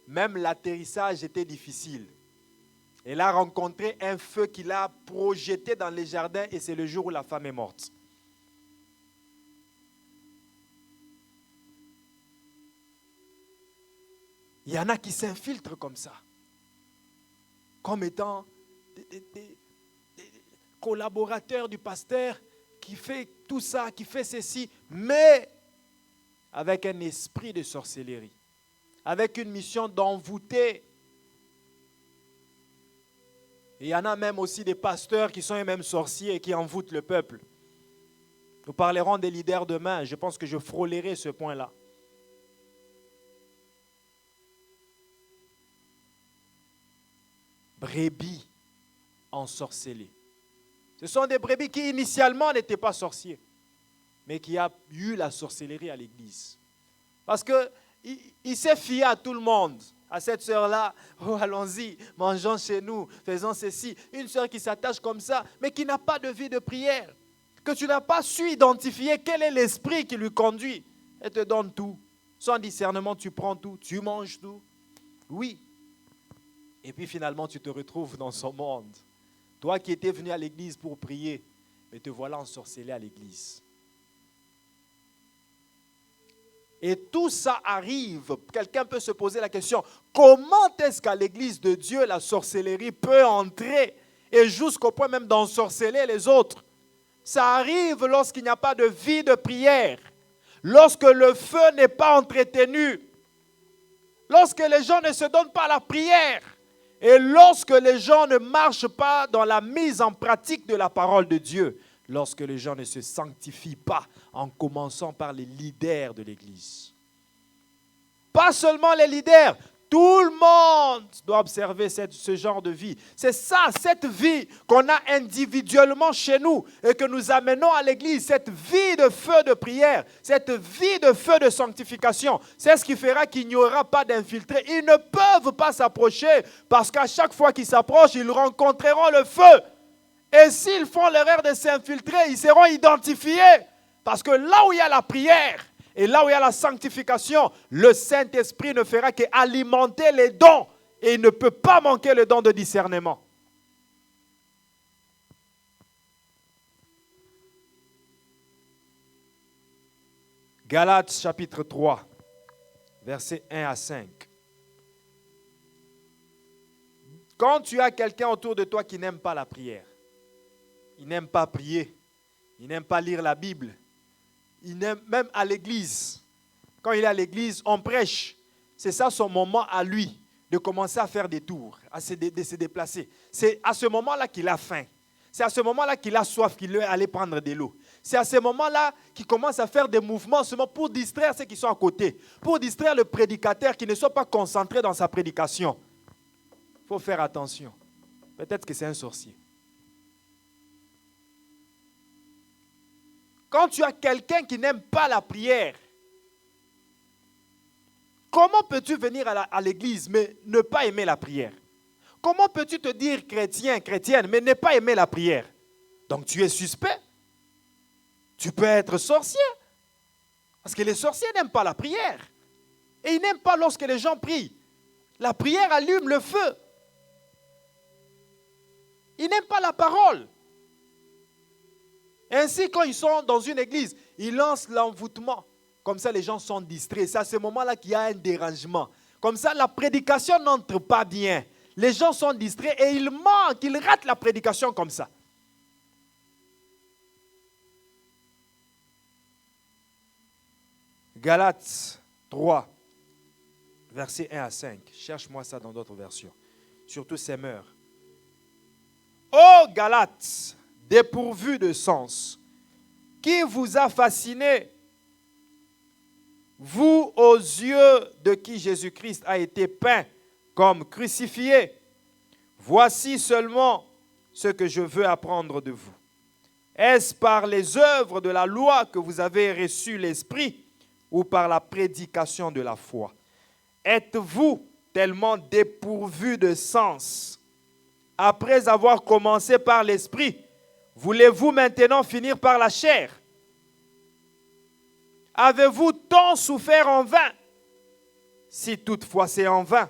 Même l'atterrissage était difficile. Elle a rencontré un feu qui l'a projeté dans les jardins et c'est le jour où la femme est morte. Il y en a qui s'infiltrent comme ça, comme étant des collaborateurs du pasteur qui fait tout ça, qui fait ceci, mais avec un esprit de sorcellerie, avec une mission d'envoûter. Et il y en a même aussi des pasteurs qui sont eux-mêmes sorciers et qui envoûtent le peuple. Nous parlerons des leaders demain. Je pense que je frôlerai ce point-là. Brebis ensorcelées. Ce sont des brebis qui initialement n'étaient pas sorciers, mais qui a eu la sorcellerie à l'église. Parce qu'il s'est fié à tout le monde. À cette sœur-là, oh, allons-y, mangeons chez nous, faisons ceci. Une sœur qui s'attache comme ça, mais qui n'a pas de vie de prière. Que tu n'as pas su identifier quel est l'esprit qui lui conduit. Elle te donne tout. Sans discernement, tu prends tout, tu manges tout. Oui. Et puis finalement, tu te retrouves dans son monde. Toi qui étais venu à l'église pour prier, mais te voilà ensorcelé à l'église. Et tout ça arrive. Quelqu'un peut se poser la question, comment est-ce qu'à l'église de Dieu, la sorcellerie peut entrer et jusqu'au point même d'ensorceler les autres? Ça arrive lorsqu'il n'y a pas de vie de prière, lorsque le feu n'est pas entretenu, lorsque les gens ne se donnent pas la prière et lorsque les gens ne marchent pas dans la mise en pratique de la parole de Dieu, lorsque les gens ne se sanctifient pas, en commençant par les leaders de l'Église. Pas seulement les leaders, tout le monde doit observer ce genre de vie. C'est ça, cette vie qu'on a individuellement chez nous et que nous amenons à l'Église, cette vie de feu de prière, cette vie de feu de sanctification, c'est ce qui fera qu'il n'y aura pas d'infiltrés. Ils ne peuvent pas s'approcher parce qu'à chaque fois qu'ils s'approchent, ils rencontreront le feu. Et s'ils font l'erreur de s'infiltrer, ils seront identifiés. Parce que là où il y a la prière et là où il y a la sanctification, le Saint-Esprit ne fera qu'alimenter les dons. Et il ne peut pas manquer le don de discernement. Galates chapitre 3, versets 1 à 5. Quand tu as quelqu'un autour de toi qui n'aime pas la prière, il n'aime pas prier, il n'aime pas lire la Bible, il n'aime même à l'église. Quand il est à l'église, on prêche. C'est ça son moment à lui, de commencer à faire des tours, de se déplacer. C'est à ce moment-là qu'il a faim. C'est à ce moment-là qu'il a soif, qu'il veut aller prendre de l'eau. C'est à ce moment-là qu'il commence à faire des mouvements seulement pour distraire ceux qui sont à côté, pour distraire le prédicateur qui ne soit pas concentré dans sa prédication. Il faut faire attention. Peut-être que c'est un sorcier. Quand tu as quelqu'un qui n'aime pas la prière, comment peux-tu venir à l'église mais ne pas aimer la prière? Comment peux-tu te dire chrétien, chrétienne, mais ne pas aimer la prière? Donc tu es suspect. Tu peux être sorcier. Parce que les sorciers n'aiment pas la prière. Et ils n'aiment pas lorsque les gens prient. La prière allume le feu. Ils n'aiment pas la parole. Ainsi, quand ils sont dans une église, ils lancent l'envoûtement. Comme ça, les gens sont distraits. C'est à ce moment-là qu'il y a un dérangement. Comme ça, la prédication n'entre pas bien. Les gens sont distraits et ils manquent, ils ratent la prédication comme ça. Galates 3, versets 1 à 5. Cherche-moi ça dans d'autres versions. Surtout Semeur. Ô Galates, dépourvus de sens, qui vous a fasciné, vous aux yeux de qui Jésus-Christ a été peint comme crucifié? Voici seulement ce que je veux apprendre de vous. Est-ce par les œuvres de la loi que vous avez reçu l'Esprit ou par la prédication de la foi? Êtes-vous tellement dépourvus de sens? Après avoir commencé par l'Esprit, voulez-vous maintenant finir par la chair? Avez-vous tant souffert en vain? si toutefois c'est en vain.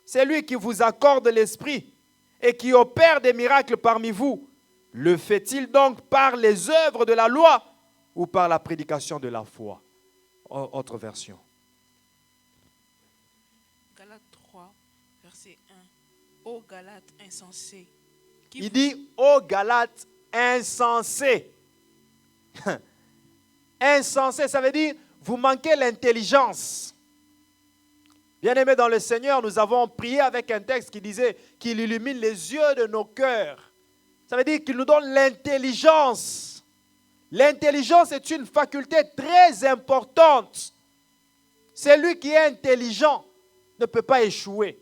C'est lui qui vous accorde l'esprit et qui opère des miracles parmi vous. Le fait-il donc par les œuvres de la loi ou par la prédication de la foi? Autre version. Galates 3, verset 1. Ô Galates insensés. Il dit, ô Galates insensés. Insensé, ça veut dire, vous manquez l'intelligence. Bien-aimés dans le Seigneur, nous avons prié avec un texte qui disait qu'il illumine les yeux de nos cœurs. Ça veut dire qu'il nous donne l'intelligence. L'intelligence est une faculté très importante. Celui qui est intelligent ne peut pas échouer.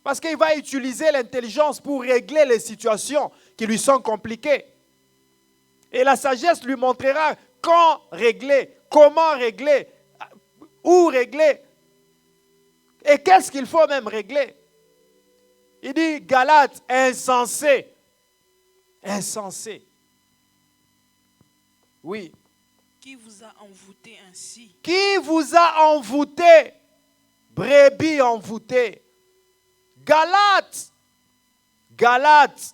Parce qu'il va utiliser l'intelligence pour régler les situations qui lui sont compliquées. Et la sagesse lui montrera quand régler, comment régler, où régler. Et qu'est-ce qu'il faut même régler? Il dit, Galates, insensé. Insensé. Oui. Qui vous a envoûté ainsi? Qui vous a envoûté? Brebis envoûtées. Galates. Galates.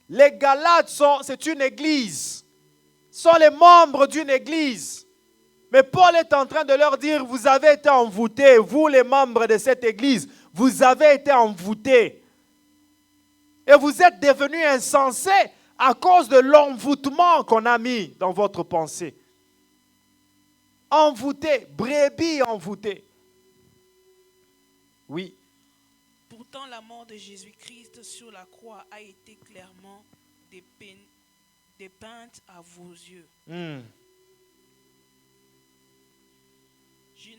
Les Galates c'est une église. Ce sont les membres d'une église. Mais Paul est en train de leur dire, vous avez été envoûtés, vous les membres de cette église, vous avez été envoûtés. Et vous êtes devenus insensés à cause de l'envoûtement qu'on a mis dans votre pensée. Envoûtés, brebis envoûtées. Oui. Pourtant, la mort de Jésus-Christ sur la croix a été clairement dépeinte à vos yeux. Je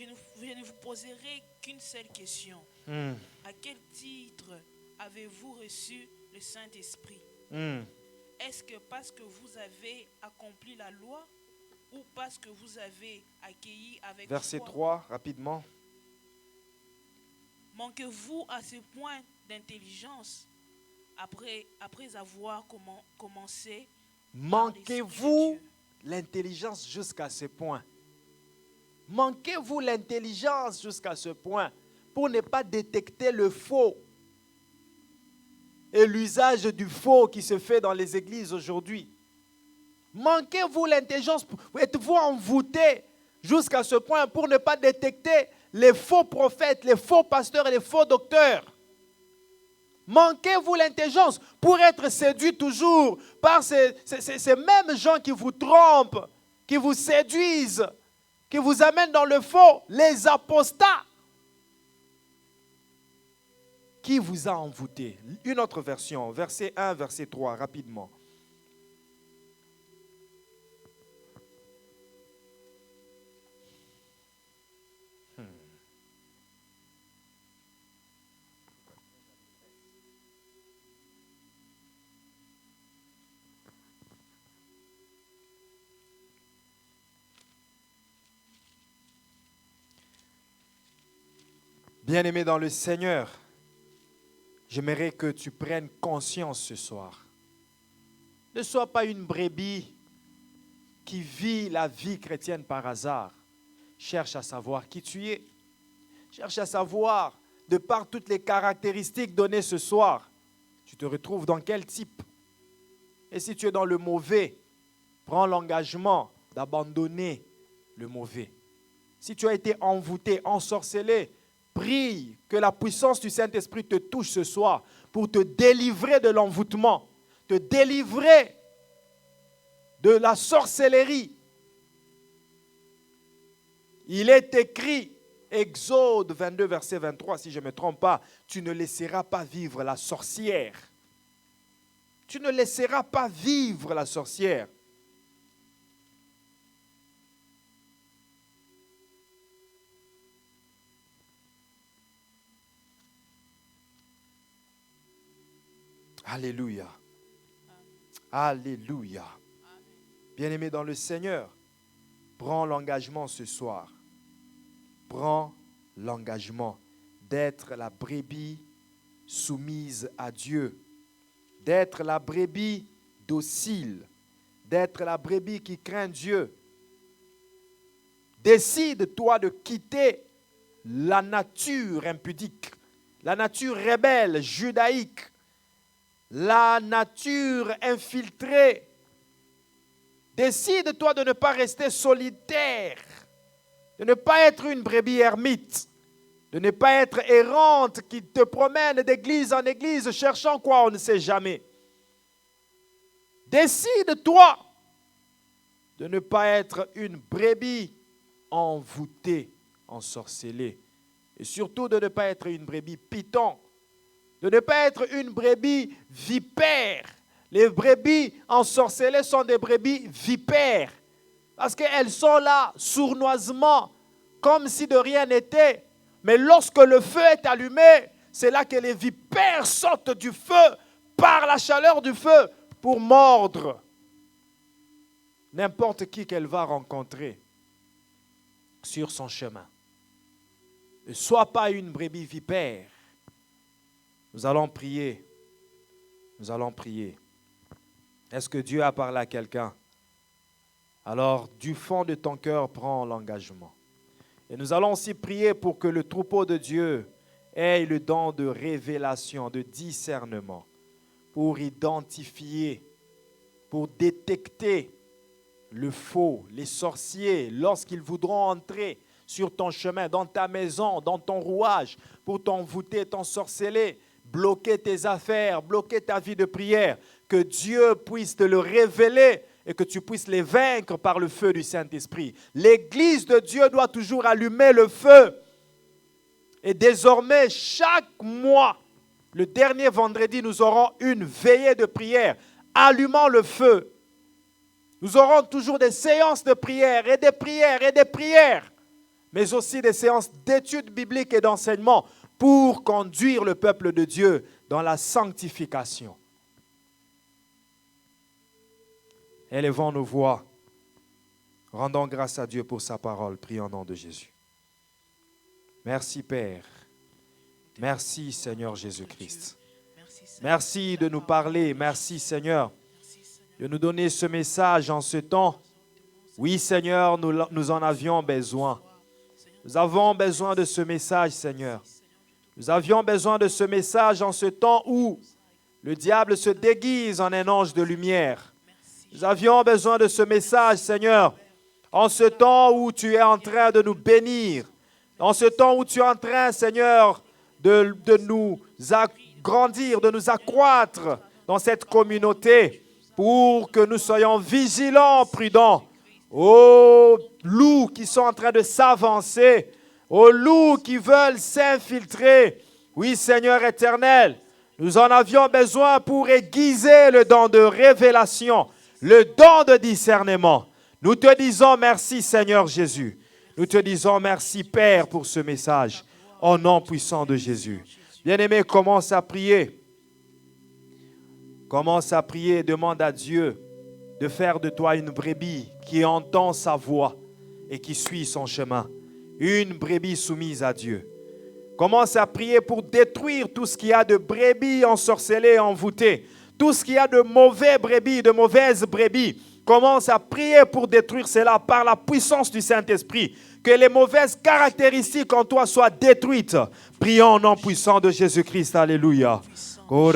ne vous poserai qu'une seule question. À quel titre avez-vous reçu le Saint-Esprit? Est-ce que parce que vous avez accompli la loi ou parce que vous avez accueilli avec Verset foi? 3, rapidement. Manquez-vous à ce point d'intelligence après avoir commencé? Manquez-vous l'intelligence jusqu'à ce point? Manquez-vous l'intelligence jusqu'à ce point pour ne pas détecter le faux et l'usage du faux qui se fait dans les églises aujourd'hui? Manquez-vous l'intelligence? Êtes-vous envoûté jusqu'à ce point pour ne pas détecter les faux prophètes, les faux pasteurs et les faux docteurs? Manquez-vous l'intelligence pour être séduit toujours par ces mêmes gens qui vous trompent, qui vous séduisent, qui vous amènent dans le faux, les apostats? Qui vous a envoûté? Une autre version, verset 1, verset 3, rapidement. Bien-aimé dans le Seigneur, j'aimerais que tu prennes conscience ce soir. Ne sois pas une brebis qui vit la vie chrétienne par hasard. Cherche à savoir qui tu es. Cherche à savoir, de par toutes les caractéristiques données ce soir, tu te retrouves dans quel type. Et si tu es dans le mauvais, prends l'engagement d'abandonner le mauvais. Si tu as été envoûté, ensorcelé, prie que la puissance du Saint-Esprit te touche ce soir pour te délivrer de l'envoûtement, te délivrer de la sorcellerie. Il est écrit, Exode 22, verset 23, si je ne me trompe pas, tu ne laisseras pas vivre la sorcière. Tu ne laisseras pas vivre la sorcière. Alléluia. Alléluia. Bien-aimé dans le Seigneur, prends l'engagement ce soir. Prends l'engagement d'être la brebis soumise à Dieu, d'être la brebis docile, d'être la brebis qui craint Dieu. Décide, toi, de quitter la nature impudique, la nature rebelle, judaïque, la nature infiltrée. Décide-toi de ne pas rester solitaire, de ne pas être une brebis ermite, de ne pas être errante qui te promène d'église en église cherchant quoi, on ne sait jamais. Décide-toi de ne pas être une brebis envoûtée, ensorcelée. Et surtout de ne pas être une brebis python, de ne pas être une brebis vipère. Les brebis ensorcelées sont des brebis vipères parce qu'elles sont là sournoisement, comme si de rien n'était. Mais lorsque le feu est allumé, c'est là que les vipères sortent du feu par la chaleur du feu pour mordre n'importe qui qu'elle va rencontrer sur son chemin. Ne sois pas une brebis vipère. Nous allons prier. Nous allons prier. Est-ce que Dieu a parlé à quelqu'un? Alors, du fond de ton cœur, prends l'engagement. Et nous allons aussi prier pour que le troupeau de Dieu ait le don de révélation, de discernement, pour identifier, pour détecter le faux, les sorciers, lorsqu'ils voudront entrer sur ton chemin, dans ta maison, dans ton rouage, pour t'envoûter, t'ensorceler, bloquer tes affaires, bloquer ta vie de prière, que Dieu puisse te le révéler et que tu puisses les vaincre par le feu du Saint-Esprit. L'Église de Dieu doit toujours allumer le feu. Et désormais, chaque mois, le dernier vendredi, nous aurons une veillée de prière, allumant le feu. Nous aurons toujours des séances de prière et des prières et des prières, mais aussi des séances d'études bibliques et d'enseignement pour conduire le peuple de Dieu dans la sanctification. Élevons nos voix, rendons grâce à Dieu pour sa parole, prions au nom de Jésus. Merci Père, merci Seigneur Jésus-Christ. Merci de nous parler, merci Seigneur de nous donner ce message en ce temps. Oui Seigneur, nous en avions besoin. Nous avons besoin de ce message Seigneur. Nous avions besoin de ce message en ce temps où le diable se déguise en un ange de lumière. Nous avions besoin de ce message, Seigneur, en ce temps où tu es en train de nous bénir, en ce temps où tu es en train, Seigneur, de nous agrandir, de nous accroître dans cette communauté pour que nous soyons vigilants, prudents, aux loups qui sont en train de s'avancer, aux loups qui veulent s'infiltrer. Oui, Seigneur éternel, nous en avions besoin pour aiguiser le don de révélation, le don de discernement. Nous te disons merci, Seigneur Jésus. Nous te disons merci, Père, pour ce message, au nom puissant de Jésus. Bien-aimé, commence à prier. Commence à prier, demande à Dieu de faire de toi une brebis qui entend sa voix et qui suit son chemin. Une brebis soumise à Dieu. Commence à prier pour détruire tout ce qu'il y a de brebis ensorcelées, envoûtées. Tout ce qu'il y a de mauvais brebis, de mauvaises brebis. Commence à prier pour détruire cela par la puissance du Saint-Esprit. Que les mauvaises caractéristiques en toi soient détruites. Prions au nom puissant de Jésus-Christ. Alléluia. Nous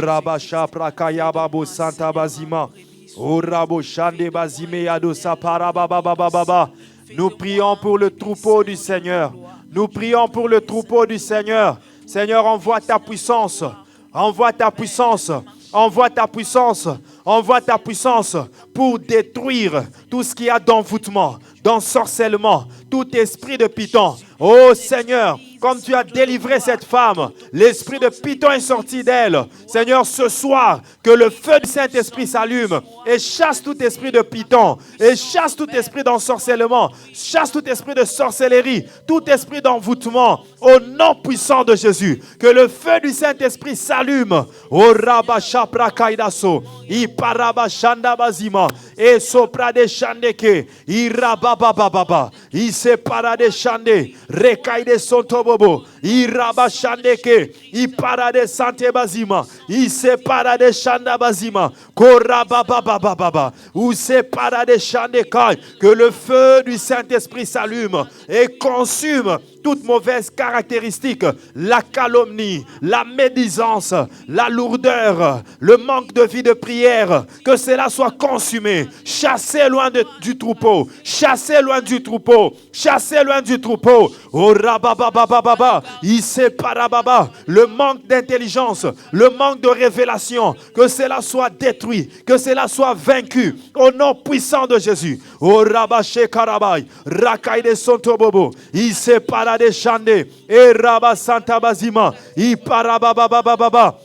prions pour le troupeau du Seigneur. Nous prions pour le troupeau du Seigneur. Seigneur, envoie ta puissance. Envoie ta puissance. Envoie ta puissance. Envoie ta puissance pour détruire tout ce qu'il y a d'envoûtement, d'ensorcellement, tout esprit de python. Oh Seigneur, comme tu as délivré cette femme, l'esprit de python est sorti d'elle. Seigneur, ce soir, que le feu du Saint-Esprit s'allume et chasse tout esprit de python, et chasse tout esprit d'ensorcellement, chasse tout esprit de sorcellerie, tout esprit d'envoûtement, au nom puissant de Jésus. Que le feu du Saint-Esprit s'allume. Oh Rabashapra Kaidaso, Iparabashanda Bazima, et Sopra de Chandeke, Irababababa, Isepara de Chande, Rekaide Sontobobo, irabashandeke, iparade sante bazima, iseparade shanda bazima, korabababababa, ou separade shandekai, que le feu du Saint-Esprit s'allume et consume toute mauvaise caractéristique, la calomnie, la médisance, la lourdeur, le manque de vie de prière, que cela soit consumé, chassé loin du troupeau, chassé loin du troupeau, chassé loin du troupeau. Oh rabababababa, iseparababa, le manque d'intelligence, le manque de révélation, que cela soit détruit, que cela soit vaincu au nom puissant de Jésus. Oh rabaché karabai, rakai de sontobobo, isepara de chande, et raba santa bazima, iparababababa.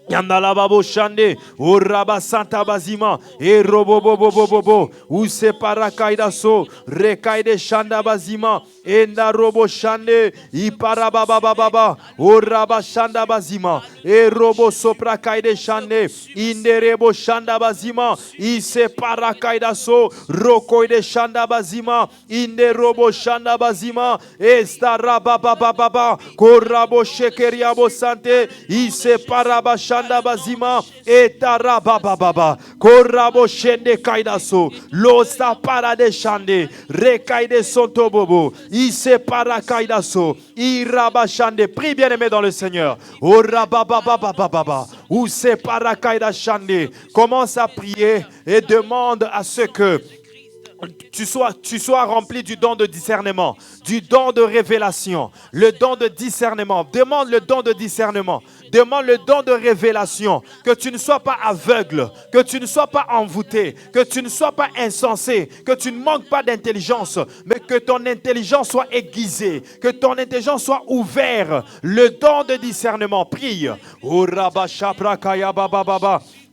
Yandalababo shande, uraba santa bazima, e robobobobobobo, ou separakaidaso, rekaide shanda bazima, enda robo shande, iparababababa, uraba shanda bazima, e robo soprakaide shande, inderebo shanda bazima, iseparakaidaso, rokoide shanda bazima, inde robo shanda bazima, estarababababa, korabo shekeriabo sante, iseparaba shanda bazima etarabababa korabo shende kaidaso losa para de shande rekaide sontobobo ise para kaidaso iraba shande. Prie bien aimé dans le Seigneur. Orabababababa ou se para kaida shande. Commence à prier et demande à ce que tu sois rempli du don de discernement, du don de révélation, le don de discernement. Demande le don de discernement. Demande le don de révélation. Que tu ne sois pas aveugle, que tu ne sois pas envoûté, que tu ne sois pas insensé, que tu ne manques pas d'intelligence, mais que ton intelligence soit aiguisée, que ton intelligence soit ouverte. Le don de discernement. Prie.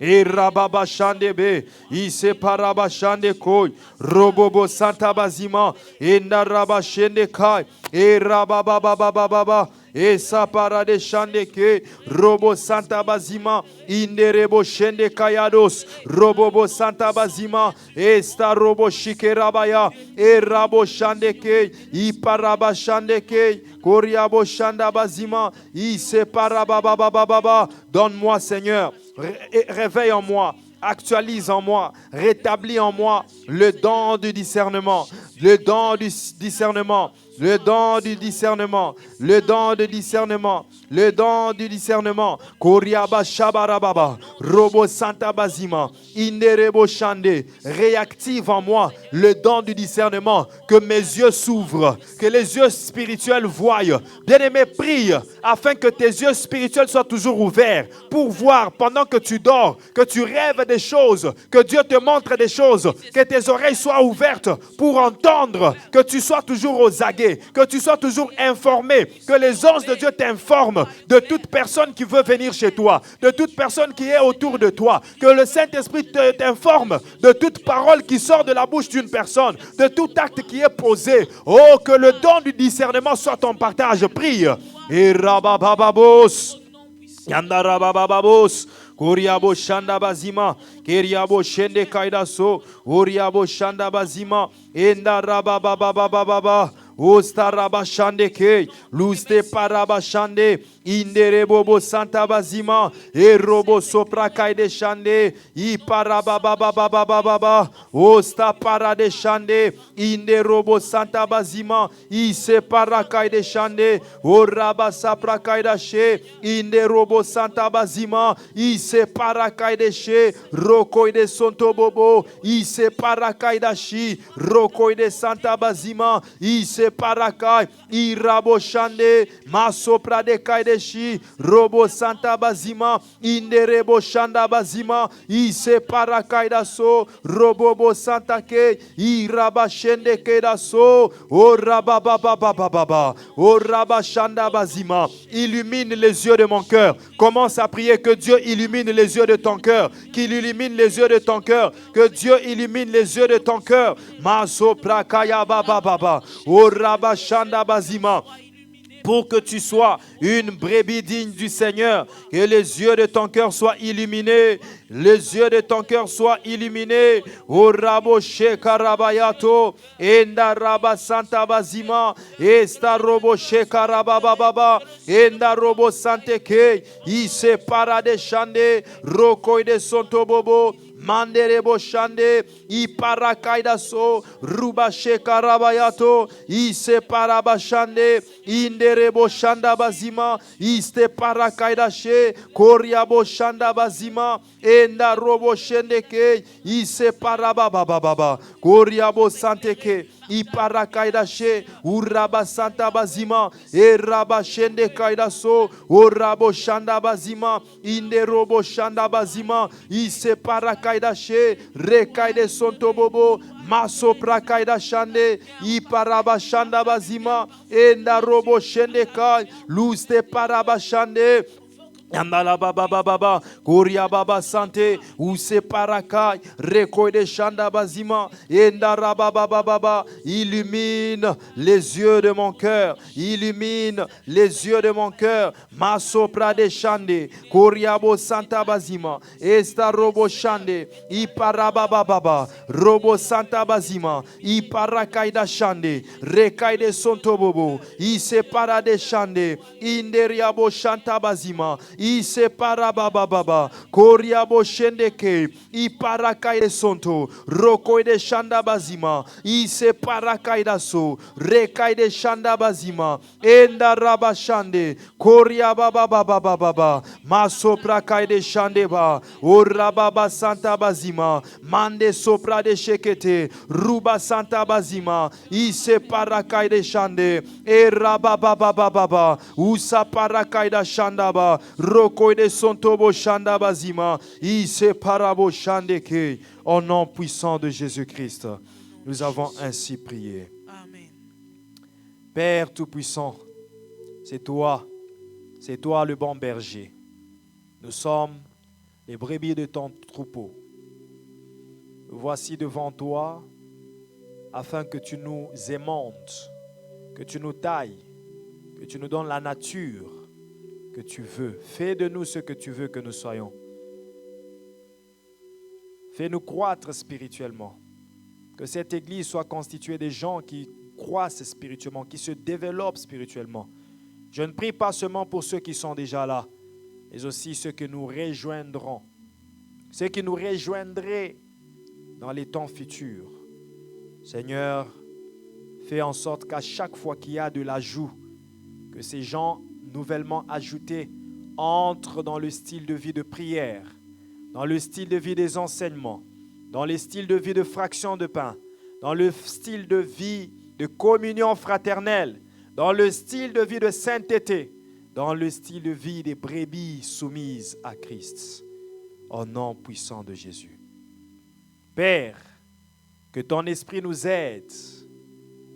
E rababa shande be, ise paraba shande koi, robobo santa bazima, e naraba shende kai, e rababa baba baba, e sapara de shande ke, robo santa bazima, inderebo shende kayados, robobo santa bazima, e sta robo shike rabaya, e rabo shande ke, i paraba shande ke, koriabo shanda bazima, ise paraba baba baba. Donne-moi, Seigneur. Réveille en moi, actualise en moi, rétablis en moi le don du discernement, le don du discernement, le don du discernement, le don du discernement, le don du discernement. Koriaba shabarababa, robo santa bazima, inderebo shande, réactive en moi le don du discernement, que mes yeux s'ouvrent, que les yeux spirituels voient. Bien-aimé, prie afin que tes yeux spirituels soient toujours ouverts pour voir pendant que tu dors, que tu rêves des choses, que Dieu te montre des choses, que tes oreilles soient ouvertes pour entendre, que tu sois toujours aux aguets, que tu sois toujours informé, que les anges de Dieu t'informent de toute personne qui veut venir chez toi, de toute personne qui est autour de toi, que le Saint-Esprit t'informe de toute parole qui sort de la bouche d'une personne, de tout acte qui est posé. Oh, que le don du discernement soit ton partage. Prie. Et rababababos, yandarabababos, Koriabo shanda bazima, keriabo shende kaidaso, oriabo shanda bazima, enda rabababababa, ostaraba shande ke, luste paraba shande, inderebobo santa bazima, erobo sopra kaide shande, iparabababababa, osta parade shande, inderobo santa bazima, ise para kaide shande, oraba sapra kaida she, inderobo santa bazima, ise para kaide she, rokoide sonto bobo, ise para kaida shi, rokoide santa bazima, ise parakai, irabo shande, masopra de kaide shi, robo santa bazima, inderebo shanda bazima, ise para kaida so, robobo santa ke, iraba shende kaida so, o rabababababa, o raba shanda bazima. Illumine les yeux de mon cœur. Commence à prier que Dieu illumine les yeux de ton cœur, qu'il illumine les yeux de ton cœur, que Dieu illumine les yeux de ton cœur. Masopra kaya baba baba, o raba shanda bazima. pour que tu sois une brebis digne du Seigneur. Que les yeux de ton cœur soient illuminés. Les yeux de ton cœur soient illuminés. O rabo shekarabayato. Enda raba santa bazima. Esta robo shekarabababa. Enda robo sante ke. Ise para de shande. Rokoi de sonto bobo. Manderebo shande, iparakaida so, ruba shekarabayato, ise parabashande, inderebo shanda bazima, iste parakaida she, koriabo shanda bazima, enda robo shendeke, ise parababababa, koriabo santeke, iparakaida she, uraba santa bazima, eraba shende kaida so, urabo shanda bazima, inderobo shanda bazima, ise parakaida she, rekaide sonto bobo, maso prakaida shande, iparaba shanda bazima, enda robo shende kai, luste paraba shande, Yandala baba baba baba, Koria baba sante, Use parakai, Rekoi de Shanda bazima, Endara baba baba baba, illumine les yeux de mon cœur, illumine les yeux de mon cœur, Masopra de Shande, Koria bo santa bazima, Esta robo shande, Iparaba baba baba, Robo santa bazima, Iparakai da shande, Rekai de sonto bobo, Ise para de shande, Inderia bo shanta bazima, Ise para baba baba, Koriabo shendeke, Iparakai de sonto, Rokoi de shanda bazima, Ise parakai da so, Rekai de shanda bazima, Enda raba shande, Koria baba baba baba, Maso prakai de shande ba, Ora baba santa bazima, Mande sopra de shekete, Ruba santa bazima, Ise parakai de shande, Era baba baba baba, Usa parakai da shanda ba, Rokoi de sontobo shanda bazima, Ise parabo shandeke. Au nom puissant de Jésus-Christ, nous avons ainsi prié. Amen. Père Tout-Puissant, c'est toi le bon berger. Nous sommes les brebis de ton troupeau. Nous voici devant toi afin que tu nous émondes, que tu nous tailles, que tu nous donnes la nature que tu veux. Fais de nous ce que tu veux que nous soyons. Fais-nous croître spirituellement. Que cette église soit constituée des gens qui croissent spirituellement, qui se développent spirituellement. Je ne prie pas seulement pour ceux qui sont déjà là, mais aussi ceux que nous rejoindrons, ceux qui nous rejoindraient dans les temps futurs. Seigneur, fais en sorte qu'à chaque fois qu'il y a de l'ajout, que ces gens nouvellement ajoutés entrent dans le style de vie de prière, dans le style de vie des enseignements, dans le style de vie de fraction de pain, dans le style de vie de communion fraternelle, dans le style de vie de sainteté, dans le style de vie des brebis soumises à Christ. Au nom puissant de Jésus. Père, que ton esprit nous aide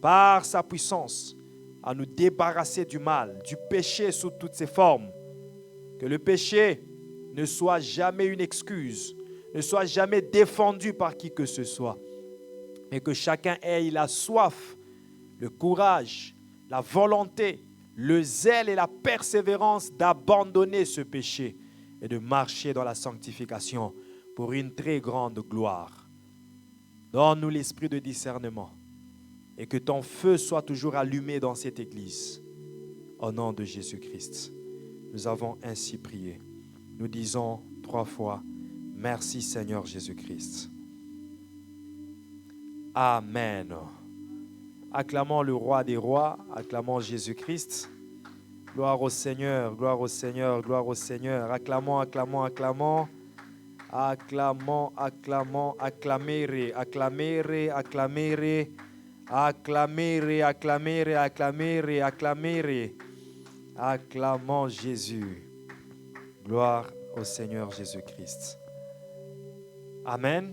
par sa puissance à nous débarrasser du mal, du péché sous toutes ses formes. Que le péché ne soit jamais une excuse, ne soit jamais défendu par qui que ce soit, mais que chacun ait la soif, le courage, la volonté, le zèle et la persévérance d'abandonner ce péché et de marcher dans la sanctification pour une très grande gloire. Donne-nous l'esprit de discernement et que ton feu soit toujours allumé dans cette église. Au nom de Jésus-Christ, nous avons ainsi prié. Nous disons 3 fois, merci Seigneur Jésus-Christ. Amen. Acclamons le roi des rois, acclamons Jésus-Christ. Gloire au Seigneur, gloire au Seigneur, gloire au Seigneur. Acclamons, acclamons, acclamons. Acclamons, acclamons, acclamere, acclamere, acclamere, acclamere, acclamere, acclamere, acclamere. Acclamons Jésus. Gloire au Seigneur Jésus-Christ. Amen.